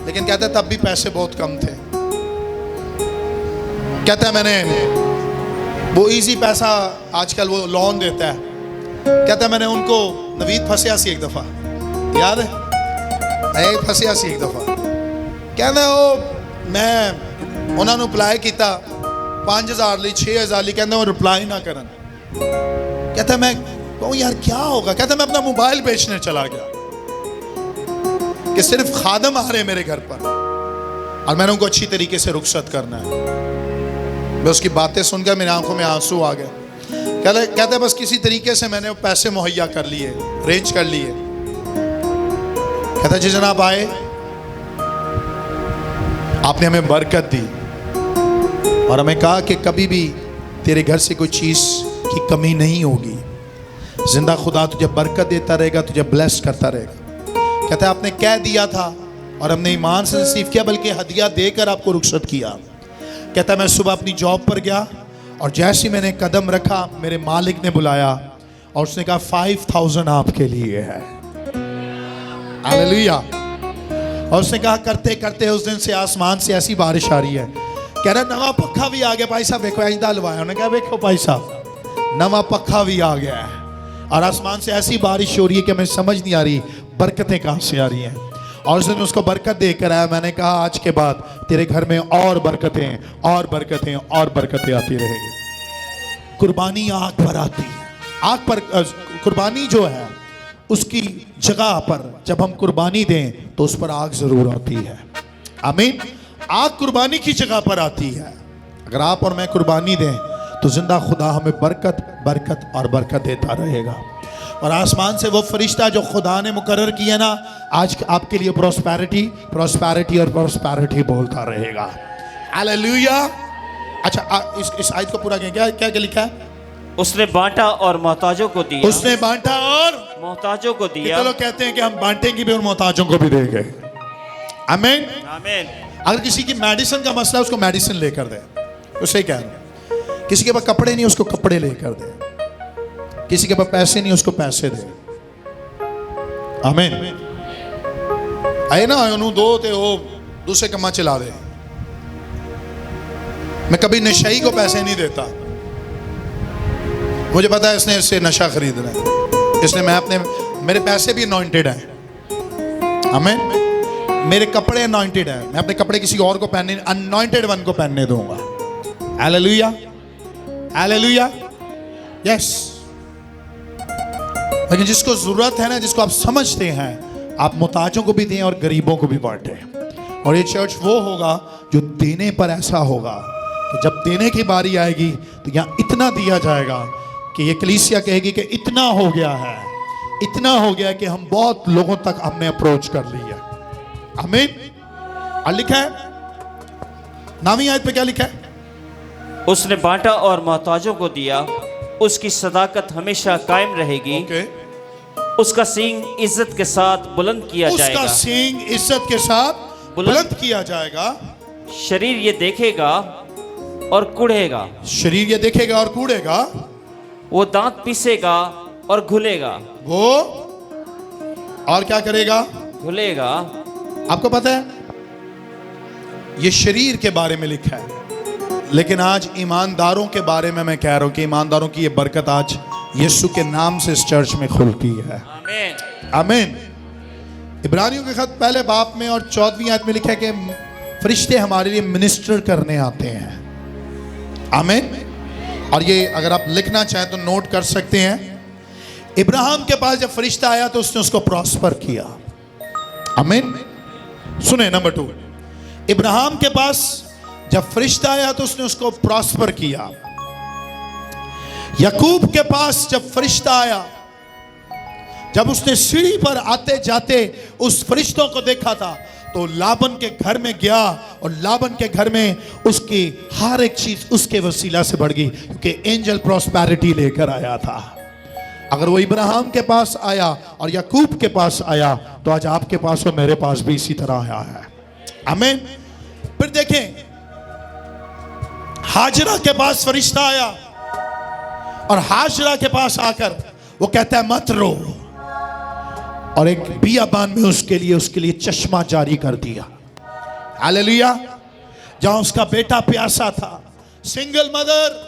A: लेकिन कहता तब भी पैसे बहुत कम थे। कहता है मैंने वो इजी पैसा आजकल वो लोन देता है, कहता है मैंने उनको नवीद फंसिया सी एक दफा, याद है फंसिया सी एक दफा। कहता वो मैं उन्होंने अप्लाई किया 5000 ली 6000 ली, कहता वो रिप्लाई ना करन। कहता मैं कहूँ यार क्या होगा, कहता मैं अपना मोबाइल बेचने चला गया कि सिर्फ खादम आ रहे हैं मेरे घर पर और मैंने उनको अच्छी तरीके से रुखसत करना है। मैं उसकी बातें सुनकर मेरी आंखों में आंसू आ गए। कहते बस किसी तरीके से मैंने पैसे मुहैया कर लिए, अरेंज कर लिए। कहता जी जनाब आए, आपने हमें बरकत दी और हमें कहा कि कभी भी तेरे घर से कोई चीज की कमी नहीं होगी, जिंदा खुदा तुझे बरकत देता रहेगा, तुझे ब्लेस करता रहेगा। कहता है आपने कह दिया था और हमने ईमान से रिसीव किया, बल्कि हदिया देकर आपको रुखसत किया। कहता है मैं सुबह अपनी जॉब पर गया और जैसे ही मैंने कदम रखा मेरे मालिक ने बुलाया और उसने कहा 5000 आपके लिए है। हालेलुया। और उसने कहा करते करते उस दिन से आसमान से ऐसी बारिश आ रही है, कह रहा नवा पक्खा भी आ गया भाई साहब, देखो आइंदा लवाया। उन्होंने कहा देखो भाई साहब नवा पक्खा भी आ गया है और आसमान से ऐसी बारिश हो रही है कि हमें समझ नहीं आ रही बरकतें कहाँ से आ रही हैं। और उसने उसको बरकत देकर आया। मैंने कहा आज के बाद तेरे घर में और बरकतें और बरकतें और बरकतें आती रहेगी। कुर्बानी आग पर आती है, आग पर कुर्बानी जो है उसकी जगह पर जब हम कुर्बानी दें तो उस पर आग जरूर आती है। आमीन। आग कुर्बानी की जगह पर आती है। अगर आप और मैं कुर्बानी दें तो जिंदा खुदा हमें बरकत बरकत और बरकत देता रहेगा। और आसमान से वो फरिश्ता जो खुदा ने मुकर्रर किया ना, आज आपके लिए प्रॉस्पेरिटी प्रॉस्पेरिटी और प्रॉस्पेरिटी बोलता रहेगा। हालेलुया। अच्छा इस आयत को पूरा क्या क्या लिखा है?
B: उसने बांटा और मोहताजों को दिया।
A: उसने बांटा और
B: मोहताजों को दिया।
A: लोग कहते हैं कि हम बांटेंगे भी और मोहताजों को भी देंगे। आमीन
B: आमीन।
A: अगर किसी की मेडिसिन का मसला है उसको मेडिसिन लेकर दे, उससे कह रहे। किसी के पास कपड़े नहीं उसको कपड़े लेकर दे, किसी के पास पैसे नहीं उसको पैसे दे। आमीन। आए ना उन्होंने दो ते वो दूसरे कमा चला दे। मैं कभी नशाई को पैसे नहीं देता, मुझे पता है इसने इससे नशा खरीदना है, इसलिए मैं अपने मेरे पैसे भी अनॉइंटेड हैं। आमीन। मेरे कपड़े अनॉइंटेड हैं, मैं अपने कपड़े किसी और को पहनने अनॉइंटेड वन को पहनने दूंगा। Hallelujah hallelujah. यस। लेकिन जिसको जरूरत है ना, जिसको आप समझते हैं, आप मुताजों को भी दें और गरीबों को भी बांटें। और ये चर्च वो होगा जो देने पर ऐसा होगा कि जब देने की बारी आएगी तो यहाँ इतना दिया जाएगा कि ये कलीसिया कहेगी कि इतना हो गया है, इतना हो गया कि हम बहुत लोगों तक हमने अप्रोच कर लिया। आमीन। और लिखा है 9वीं आयत पे क्या लिखा है?
B: उसने बांटा और मोहताजों को दिया, उसकी सदाकत हमेशा कायम रहेगी। उसका सींग इज्जत के साथ बुलंद किया जाएगा।
A: उसका सींग इज्जत के साथ बुलंद किया जाएगा।
B: शरीर ये देखेगा और कुढ़ेगा।
A: शरीर ये देखेगा और कूड़ेगा।
B: वो दांत पीसेगा और घुलेगा।
A: वो और क्या करेगा?
B: घुलेगा।
A: आपको पता है ये शरीर के बारे में लिखा है, लेकिन आज ईमानदारों के बारे में मैं कह रहा हूं कि ईमानदारों की ये बरकत आज यीशु के नाम से इस चर्च में खुलती है।
B: आमीन।
A: आमीन। इब्रानियों के खत पहले बाप में और 14वीं आयत में लिखा है कि फरिश्ते हमारे लिए मिनिस्टर करने आते हैं। आमीन। और ये अगर आप लिखना चाहें तो नोट कर सकते हैं। इब्राहिम के पास जब फरिश्ता आया तो उसने उसको प्रॉस्पर किया। आमीन। सुने नंबर 2, इब्राहिम के पास जब फरिश्ता आया तो उसने उसको प्रॉस्पर किया। याकूब के पास जब फरिश्ता आया, जब उसने सीढ़ी पर आते जाते उस फरिश्तों को देखा था, तो लाबन के घर में गया और लाबन के घर में उसकी हर एक चीज उसके वसीला से बढ़ गई, क्योंकि एंजल प्रॉस्पेरिटी लेकर आया था। अगर वो इब्राहिम के पास आया और याकूब के पास आया, तो आज आपके पास और मेरे पास भी इसी तरह आया है। आमीन। फिर देखें, हाजरा के पास फरिश्ता आया और हाजरा के पास आकर वो कहता है मत रो, और एक बियाबान में उसके लिए चश्मा जारी कर दिया। हालेलुया। जहां उसका बेटा प्यासा था, सिंगल मदर,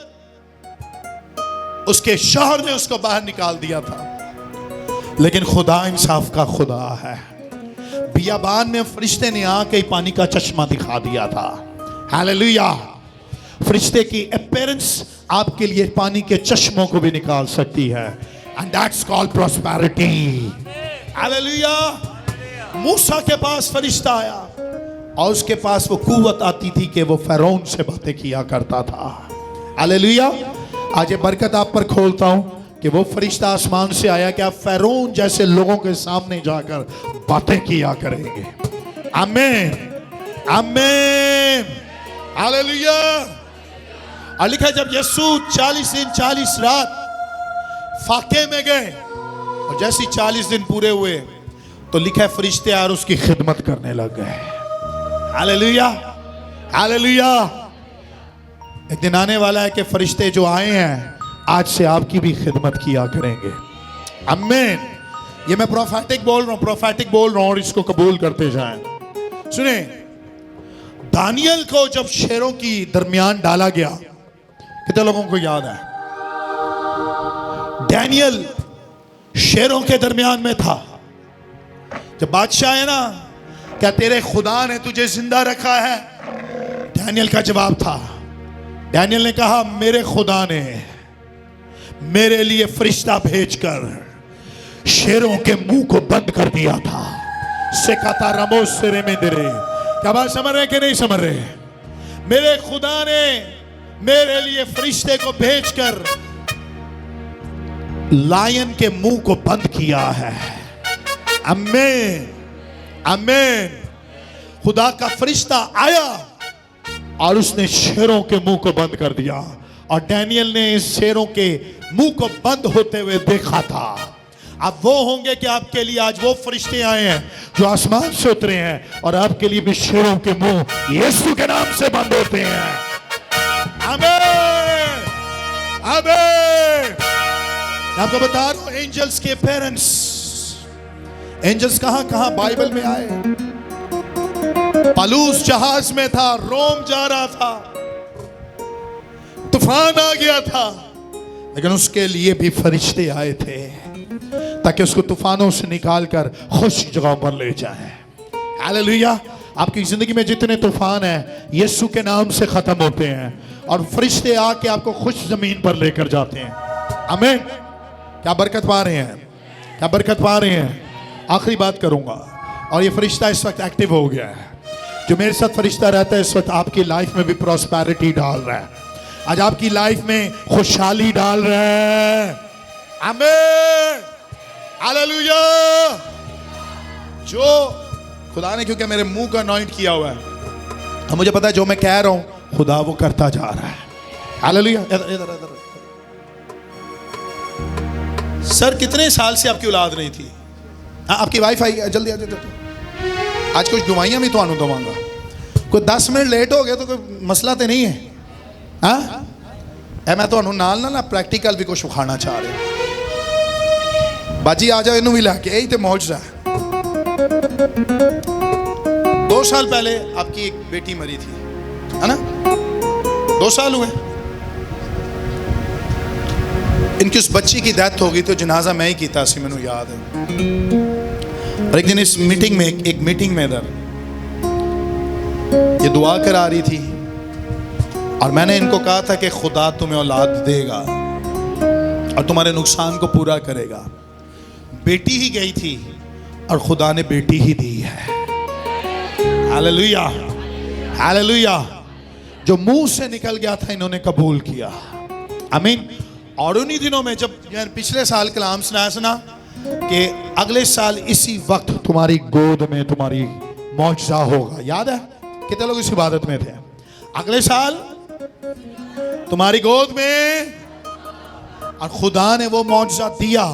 A: उसके शौहर ने उसको बाहर निकाल दिया था। लेकिन खुदा इंसाफ का खुदा है। बियाबान में फरिश्ते ने आके पानी का चश्मा दिखा दिया था। हालेलुया। फरिश्ते की अपीयरेंस आपके लिए पानी के चश्मों को भी निकाल सकती है, and that's called prosperity. Hallelujah. मूसा के पास फरिश्ता आया और उसके पास वो कुव्वत आती थी कि वो फिरौन से बातें किया करता था। हालेलुया। आज ये बरकत आप पर खोलता हूं कि वो फरिश्ता आसमान से आया कि आप फिरौन जैसे लोगों के सामने जाकर बातें किया करेंगे। आमीन, आमीन, हालेलुया। और लिखा है, जब यीशु 40 दिन 40 रात फाके में गए और जैसे 40 दिन पूरे हुए, तो लिखा है फरिश्ते और उसकी खिदमत करने लग गए। Hallelujah, hallelujah. एक दिन आने वाला है कि फरिश्ते जो आए हैं आज से आपकी भी खिदमत किया करेंगे। आमीन। ये मैं प्रोफेटिक बोल रहा हूं, प्रोफेटिक बोल रहा हूं, और इसको कबूल करते जाएं। सुने, दानियल को जब शेरों की दरमियान डाला गया, कितने लोगों को याद है? दानियल शेरों के दरमियान में था। जब बादशाह है ना, क्या तेरे खुदा ने तुझे जिंदा रखा है? दानियल का जवाब था, दानियल ने कहा, मेरे खुदा ने मेरे लिए फरिश्ता भेजकर शेरों के मुंह को बंद कर दिया था। सिकाता रमो सिरे में दरे। क्या बात समझ रहे कि नहीं समझ रहे? मेरे खुदा ने मेरे लिए फरिश्ते को भेजकर लायन के मुंह को बंद किया है। आमीन, आमीन। खुदा का फरिश्ता आया और उसने शेरों के मुंह को बंद कर दिया, और डैनियल ने इस शेरों के मुंह को बंद होते हुए देखा था। अब वो होंगे कि आपके लिए आज वो फरिश्ते आए हैं जो आसमान से उतरे हैं, और आपके लिए भी शेरों के मुंह यीशु के नाम से बंद होते हैं। आमीन, आमीन। आपको बता रहा हूं, एंजल्स के पेरेंट्स, एंजल्स कहां कहां बाइबल में आए। पालूस जहाज में था, रोम जा रहा था, तूफान आ गया था, लेकिन उसके लिए भी फरिश्ते आए थे ताकि उसको तूफानों से निकालकर खुश जगह पर ले जाए। हालेलुया। आपकी जिंदगी में जितने तूफान हैं यीशु के नाम से खत्म होते हैं, और फरिश्ते आके आपको खुश जमीन पर लेकर जाते हैं। आमीन। क्या बरकत पा रहे हैं? क्या बरकत पा रहे हैं? आखिरी बात करूंगा, और ये फरिश्ता इस वक्त एक्टिव हो गया है। जो मेरे साथ फरिश्ता रहता है इस वक्त आपकी लाइफ में भी प्रॉस्पेरिटी डाल रहा है, आज आपकी लाइफ में खुशहाली डाल रहा है। आमीन, हालेलुया। जो खुदा ने, क्योंकि मेरे मुंह का अनॉइंट किया हुआ है, और मुझे पता है जो मैं कह रहा हूं खुदा वो करता जा रहा है। हालेलुया। इधर सर, कितने साल से आपकी औलाद नहीं थी? हाँ, आपकी वाइफ आई, जल्दी आ जाओ। आज कुछ दुआइयां भी तो आनू दवांगा। कोई 10 मिनट लेट हो गया तो कोई मसला तो नहीं है। हाँ, मैं तो ना प्रैक्टिकल भी कुछ खाना चाह रहा। बाजी आ जाओ, इनू भी लैके, यही तो मौज है। 2 साल पहले आपकी एक बेटी मरी थी, है ना? 2 साल हुए। इनकी उस बच्ची की डेथ हो गई तो जनाजा मैं ही कीता सी, मैनू याद है। और एक दिन इस मीटिंग में, एक मीटिंग में इधर ये दुआ करा रही थी, और मैंने इनको कहा था कि खुदा तुम्हें औलाद देगा और तुम्हारे नुकसान को पूरा करेगा। बेटी ही गई थी और खुदा ने बेटी ही दी है। Hallelujah, hallelujah. जो मुंह से निकल गया था इन्होंने कबूल किया। आमीन। और उन्हीं दिनों में जब यानी पिछले साल कलाम सुना कि अगले साल इसी वक्त तुम्हारी गोद में तुम्हारी मौजज़ा होगा, याद है? कितने लोग इस इबादत में थे? अगले साल तुम्हारी गोद में, और खुदा ने वो मौजज़ा दिया।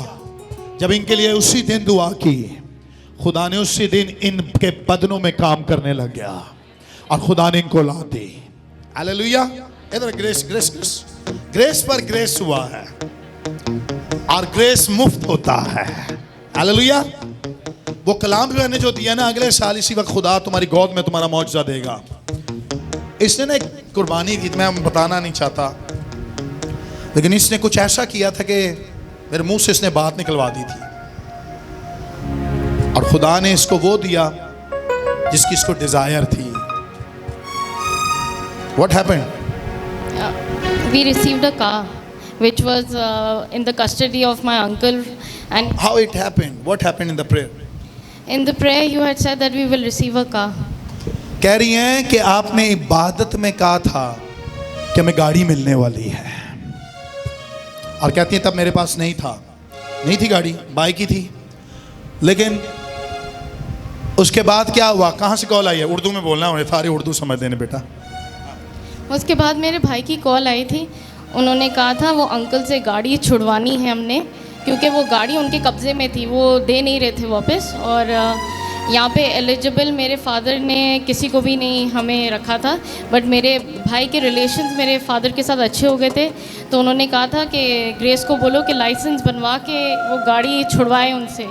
A: जब इनके लिए उसी दिन दुआ की, खुदा ने उसी दिन इनके बदनों में काम करने लग गया और खुदा ने इनको ला दी। हालेलुया। इधर ग्रेस ग्रेस ग्रेस ग्रेस पर ग्रेस हुआ है और ग्रेस मुफ्त होता है। हालेलुया। वो कलाम भी मैंने जो दिया ना, अगले साल इसी वक्त खुदा तुम्हारी गोद में तुम्हारा मौजज़ा देगा। इसने ना एक कुर्बानी की, मैं बताना नहीं चाहता, लेकिन इसने कुछ ऐसा किया था कि मेरे मुंह से इसने बात निकलवा दी थी, और खुदा ने इसको वो दिया जिसकी इसको डिजायर थी। What happened?
C: We received a car which was in the custody of my uncle, and
A: How it happened? What happened in the prayer?
C: in the prayer you had said that we will receive a car.
A: कह रही हैं कि आपने इबादत में कहा था कि हमें गाड़ी मिलने वाली है, और कहती हैं तब मेरे पास नहीं थी गाड़ी, बाइक ही थी। लेकिन उसके बाद क्या हुआ? कहाँ से कॉल आई है? उर्दू में बोलना है, सारी उर्दू समझ देने बेटा।
C: उसके बाद मेरे भाई की कॉल आई थी। उन्होंने कहा था वो अंकल से गाड़ी छुड़वानी है हमने, क्योंकि वो गाड़ी उनके कब्ज़े में थी, वो दे नहीं रहे थे वापस। और यहाँ पे एलिजिबल मेरे फादर ने किसी को भी नहीं हमें रखा था, बट मेरे भाई के रिलेशंस मेरे फादर के साथ अच्छे हो गए थे। तो उन्होंने कहा था कि ग्रेस को बोलो कि लाइसेंस बनवा के वो गाड़ी छुड़वाए उनसे।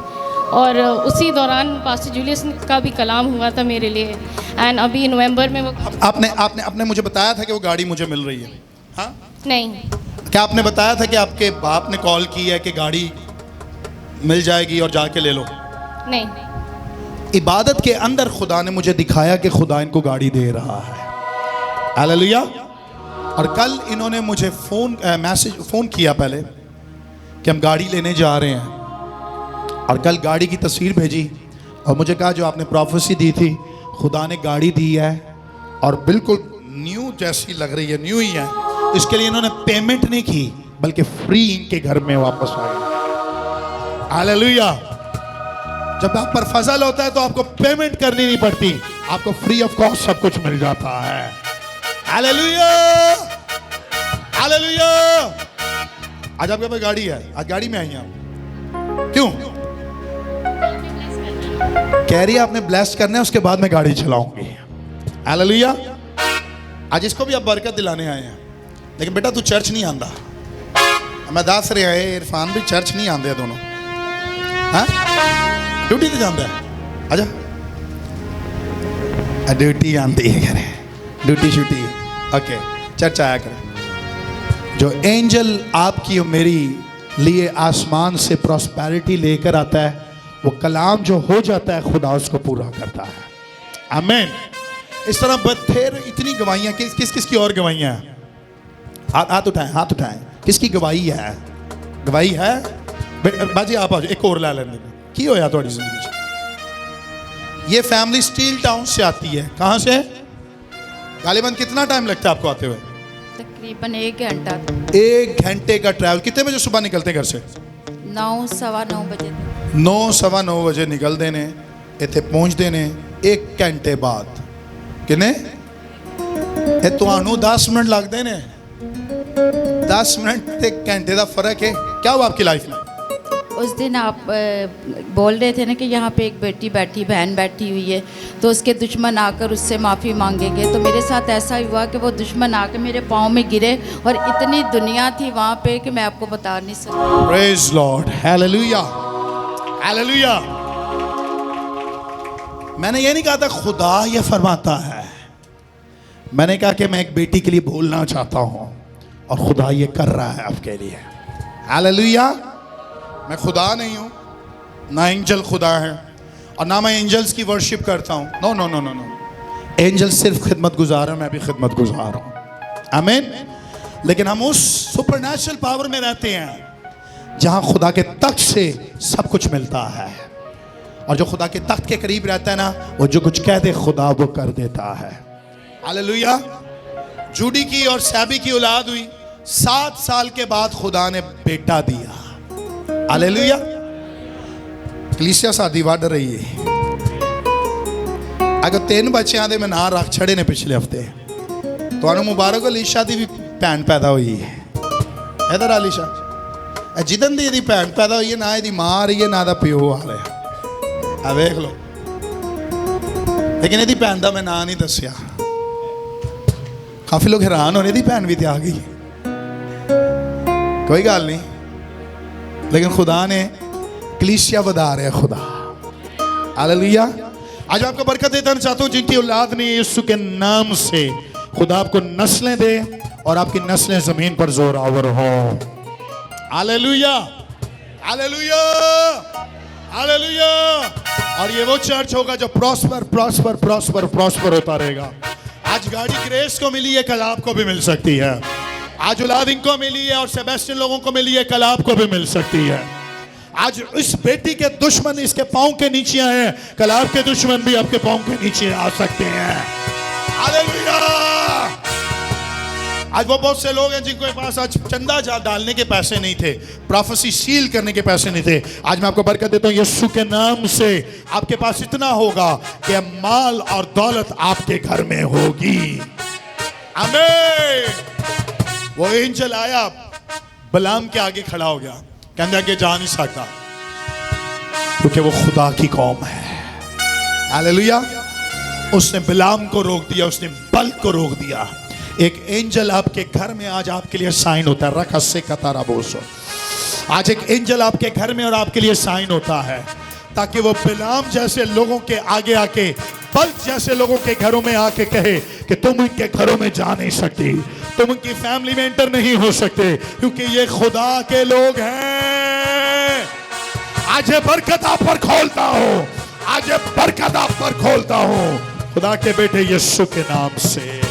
C: और उसी दौरान पास्टर जूलियस का भी कलाम हुआ था मेरे लिए। एंड अभी नवंबर में वो
A: आपने मुझे बताया था कि वो गाड़ी मुझे मिल रही है? हाँ?
C: नहीं,
A: क्या आपने बताया था कि आपके बाप ने कॉल की है कि गाड़ी मिल जाएगी और जाके ले लो?
C: नहीं।
A: इबादत के अंदर खुदा ने मुझे दिखाया कि खुदा इनको गाड़ी दे रहा है। हालेलुया। और कल इन्होंने मुझे फ़ोन किया पहले कि हम गाड़ी लेने जा रहे हैं, और कल गाड़ी की तस्वीर भेजी और मुझे कहा जो आपने प्रोफेसी दी थी खुदा ने गाड़ी दी है, और बिल्कुल न्यू जैसी लग रही है, न्यू ही है। इसके लिए इन्होंने पेमेंट नहीं की, बल्कि फ्री इनके घर में वापस आ गए। हालेलुया। जब आप पर फजल होता है तो आपको पेमेंट करनी नहीं पड़ती, आपको फ्री ऑफ कॉस्ट सब कुछ मिल जाता है। Hallelujah, hallelujah. आज आपके पास गाड़ी है, आज गाड़ी में आई हैं आप, क्यों? कह रही है आपने ब्लेस करना है, उसके बाद मैं गाड़ी चलाऊंगी। हालेलुया। आज इसको भी आप बरकत दिलाने आए हैं। लेकिन बेटा तू चर्च नहीं आंदा, मैं दस रहा है इरफान भी चर्च नहीं आंदे दोनों। हाँ, ड्यूटी तो जाता है, आजा। ड्यूटी आती है, करे ड्यूटी शूटी, ओके, चर्च आया करे। जो एंजल आपकी और मेरी लिए आसमान से प्रॉस्पेरिटी लेकर आता है, वो कलाम जो हो जाता है खुदा उसको पूरा करता है। आमीन। इस तरह बथेर इतनी गवाहियां, किस की और गवाहियां हैं? हाथ उठाएं, हाथ उठाएं। किसकी गवाही है? गवाही है बाजी। आप आ जाओ, एक और ला लेने की होया थोड़ी जिंदगी में। ये फैमिली स्टील टाउन से आती है। कहाँ से? गालिबन कितना टाइम लगता है आपको आते हुए?
D: तकरीबन 1 घंटा।
A: 1 घंटे का ट्रैवल। कितने बजे सुबह निकलते घर से?
D: 9 सवा 9 बजे।
A: 9 सवा 9 बजे निकलते ने, इतने पहुँचते ने 1 घंटे बाद। किने ਤੁਹਾਨੂੰ 10 मिनट लगते ने। 10 मिनट ते घंटे का फर्क है। क्या हुआ आपकी लाइफ में?
D: उस दिन आप बोल रहे थे ना कि यहाँ पे एक बेटी बैठी, बहन बैठी हुई है, तो उसके दुश्मन आकर उससे माफ़ी मांगेंगे। तो मेरे साथ ऐसा हुआ कि वो दुश्मन आकर मेरे पाँव में गिरे, और इतनी दुनिया थी वहाँ पे कि मैं आपको बता नहीं सकती।
A: Praise Lord, hallelujah, hallelujah. मैंने ये नहीं कहा था खुदा ये फरमाता है, मैंने कहा कि मैं एक बेटी के लिए बोलना चाहता हूँ और खुदा ये कर रहा है आपके लिए। हालेलुया। मैं खुदा नहीं हूँ, ना एंजल खुदा है, और ना मैं एंजल्स की वर्शिप करता हूँ। No no no no no. Angel सिर्फ खिदमत गुजार है, मैं भी खिदमत गुजार हूँ। आमीन। लेकिन हम उस सुपरनैचुरल पावर में रहते हैं जहाँ खुदा के तख्त से सब कुछ मिलता है, और जो खुदा के तख्त के करीब रहता है ना, वो जो कुछ कह दे खुदा वो कर देता है। हालेलुया। जूडी की और सैबी की औलाद हुई, 7 साल के बाद खुदा ने बेटा दिया। हालेलुया। कलीसिया सादी बढ़ रही है। अगर 3 बच्चों के मैं ना रख छड़े ने पिछले हफ्ते, तो मुबारक हो, अलीशा की भी भैन पैदा हुई है। इधर अलीशा, जिदन दी भैन पैदा हुई है, ना यदी मां आ रही है ना दा प्यो आ रहा है। वेख लो, लेकिन यदी भैन का मैं ना नहीं दसिया। काफी लोग हैरान होने, दी भैन भी तो आ गई। कोई गल नहीं, लेकिन खुदा ने कलीसिया बधा रहा है। खुदा, हालेलुया। आज मैं आपको बरकत देना चाहता हूं, जिनकी औलाद नहीं यीशु के नाम से खुदा आपको नस्लें दे और आपकी नस्लें जमीन पर जोरावर हो। Hallelujah, hallelujah, hallelujah. और ये वो चर्च होगा जो प्रॉस्पर प्रॉस्पर प्रॉस्पर प्रॉस्पर होता रहेगा। आज गाड़ी ग्रेस को मिली है, कल आपको भी मिल सकती है। आज औलाद इनको मिली है और सेबेस्टियन लोगों को मिली है, कल आपको भी मिल सकती है। आज इस बेटी के दुश्मन इसके पांव के नीचे आए, कल आपके दुश्मन भी आपके पांव के नीचे आ सकते हैं। हालेलुया। आज वो बहुत से लोग हैं जिनके पास आज चंदा डालने के पैसे नहीं थे, प्रोफेसी सील करने के पैसे नहीं थे। आज मैं आपको बरकत देता हूं, यीशु के नाम से आपके पास इतना होगा कि माल और दौलत आपके घर में होगी। आमीन। वो एंजल आया, बलाम के आगे खड़ा हो गया, कहने आगे जा नहीं सकता क्योंकि वो खुदा की कौम है। हालेलुया। उसने बिलाम को रोक दिया, उसने बल को रोक दिया। एक एंजल आपके घर में आज आपके लिए साइन होता है। रखा से कतारा बोसो, आज एक एंजल आपके घर में और आपके लिए साइन होता है, ताकि वो बिलाम जैसे लोगों के आगे आके, बल जैसे लोगों के घरों में आके कहे कि तुम इनके घरों में जा नहीं सकती, तुम उनकी फैमिली में एंटर नहीं हो सकते, क्योंकि ये खुदा के लोग हैं। आज ये बरकत आप पर खोलता हूं, आज ये बरकत आप पर खोलता हूं, खुदा के बेटे यीशु के नाम से।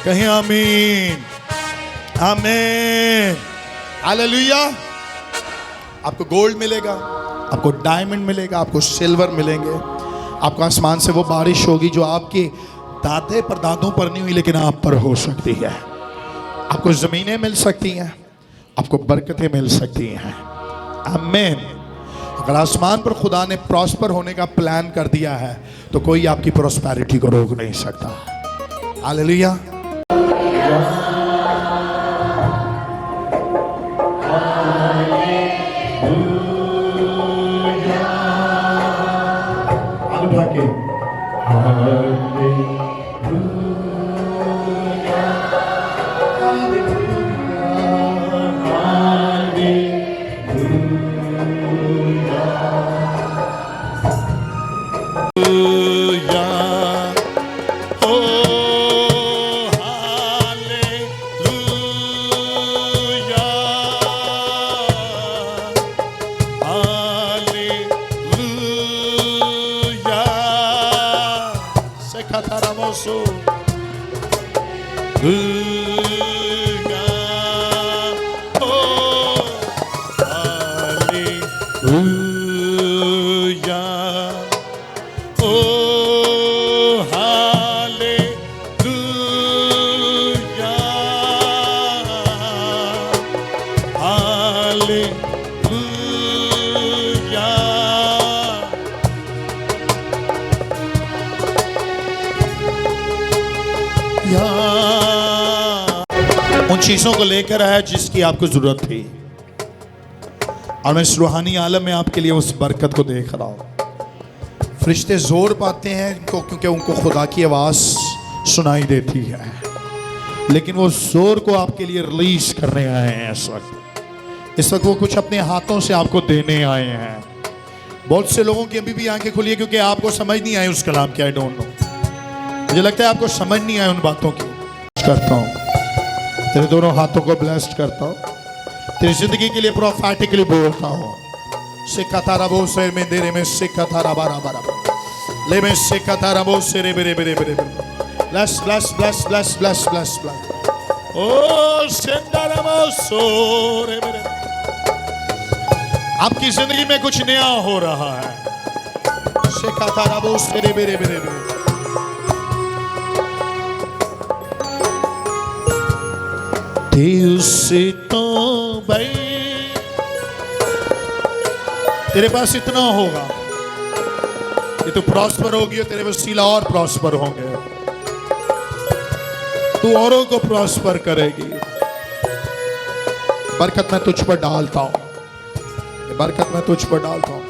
A: कहीं आमीन, आमीन, हालेलुया। आपको गोल्ड मिलेगा, आपको डायमंड मिलेगा, आपको सिल्वर मिलेंगे, आपको आसमान से वो बारिश होगी जो आपके दादे परदादों पर नहीं हुई लेकिन आप पर हो सकती है। आपको जमीनें मिल सकती हैं, आपको बरकतें मिल सकती हैं। आमीन। अगर आसमान पर खुदा ने प्रॉस्पर होने का प्लान कर दिया है तो कोई आपकी प्रॉस्पेरिटी को रोक नहीं सकता। हालेलुया। उन चीजों को लेकर आया जिसकी आपको जरूरत थी, और मैं इस रूहानी आलम में आपके लिए उस बरकत को देख रहा हूं। फरिश्ते जोर पाते हैं इनको, क्योंकि उनको खुदा की आवाज सुनाई देती है, लेकिन वो जोर को आपके लिए रिलीज करने आए हैं। इस वक्त वो कुछ अपने हाथों से आपको देने आए हैं। बहुत से लोगों की अभी भी आंखें खुली है क्योंकि आपको समझ नहीं आई उस कलाम की। आई डोंट नो, मुझे लगता है आपको समझ नहीं आए उन बातों की। करता हूं, तेरे दोनों हाथों को ब्लेस्ड करता हूं, तेरी जिंदगी के लिए प्रोफेटिकली बोलता हूं। सिक्का तारा बो से में देरे में सिक्का तारा बारा बारा ले में सिक्का तारा बो से रे बेरे बेरे बेरे bless bless bless bless bless bless bless ओ सेंडरा मो सो रे बेरे। आपकी जिंदगी में कुछ नया हो रहा है। सिक्का तारा बो से रे बेरे बेरे बेरे। Deus se bem. तेरे पास इतना होगा कि तू प्रॉस्पर होगी और तेरे वसीला और प्रॉस्पर होंगे, तू औरों को प्रॉस्पर करेगी। बरकत मैं तुझ पर डालता हूं, बरकत मैं तुझ पर डालता हूं।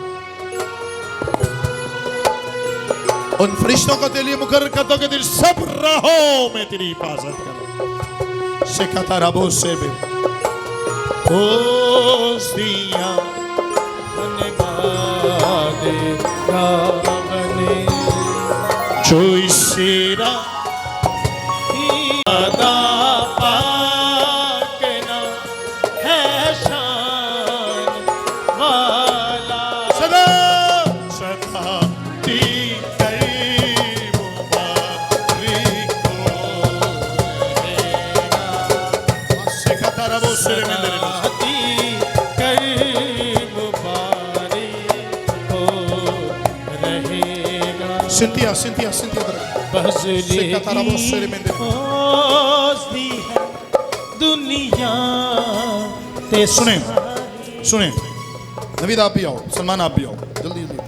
A: उन फरिश्तों को तेरे लिए मुकर्रर कर दो कि तेरी सब राहों में तेरी हिफाजत करें। शिकाता रबो से भी ओस दिया जो इसेरा
E: अदा पाकना है शान वाला
A: सदा सदा दी करीब मुबारक हो शिकाता रबो से भी सिंथिया सिंथिया सिंथिया
E: दुनिया
A: ते सुने सुने नवीद आप भी आओ, सलमान आप भी आओ, जल्दी जल्दी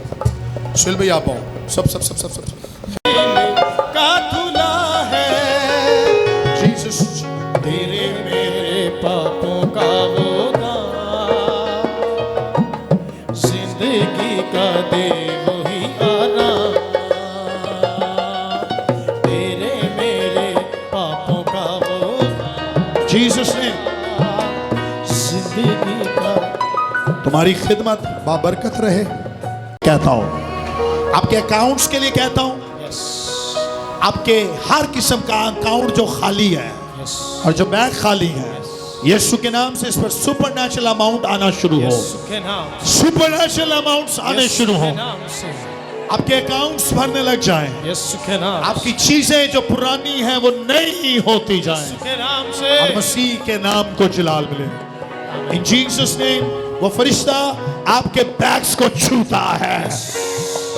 A: सुहेल भाई आप आओ, सब सब सब सब सब
E: का धुला है
A: जीसस
E: तेरे मेरे पापों का वो दाम, जिंदगी का दे वही आराम, तेरे मेरे पापों का वो दाम,
A: जीसस ने
E: जिंदगी का
A: तुम्हारी खिदमत बाबरकत रहे। कहता हूं आपके अकाउंट्स के लिए कहता हूं, आपके हर किस्म का अकाउंट जो खाली है और जो बैंक खाली है, यीशु के नाम से इस पर सुपरनैचुरल अमाउंट आना शुरू हो, सुपरनैचुरल अमाउंट्स आने शुरू हो, आपके अकाउंट्स भरने लग जाएं, आपकी चीजें जो पुरानी हैं वो नई होती जाएं और मसीह के नाम को जलाल मिले। इन जीसस नेम वो फरिश्ता आपके बैग्स को छूता है,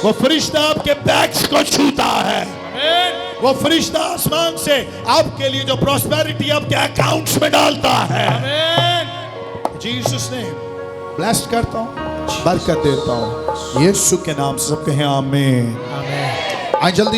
A: वो फरिश्ता आपके बैग्स को छूता है, वो फरिश्ता आसमान से आपके लिए जो प्रॉस्पेरिटी आपके अकाउंट्स में डालता है। जीसस ने ब्लेस्ड करता हूं, बरकत देता हूं, यीशु के नाम से सब कहें आमीन। आज जल्दी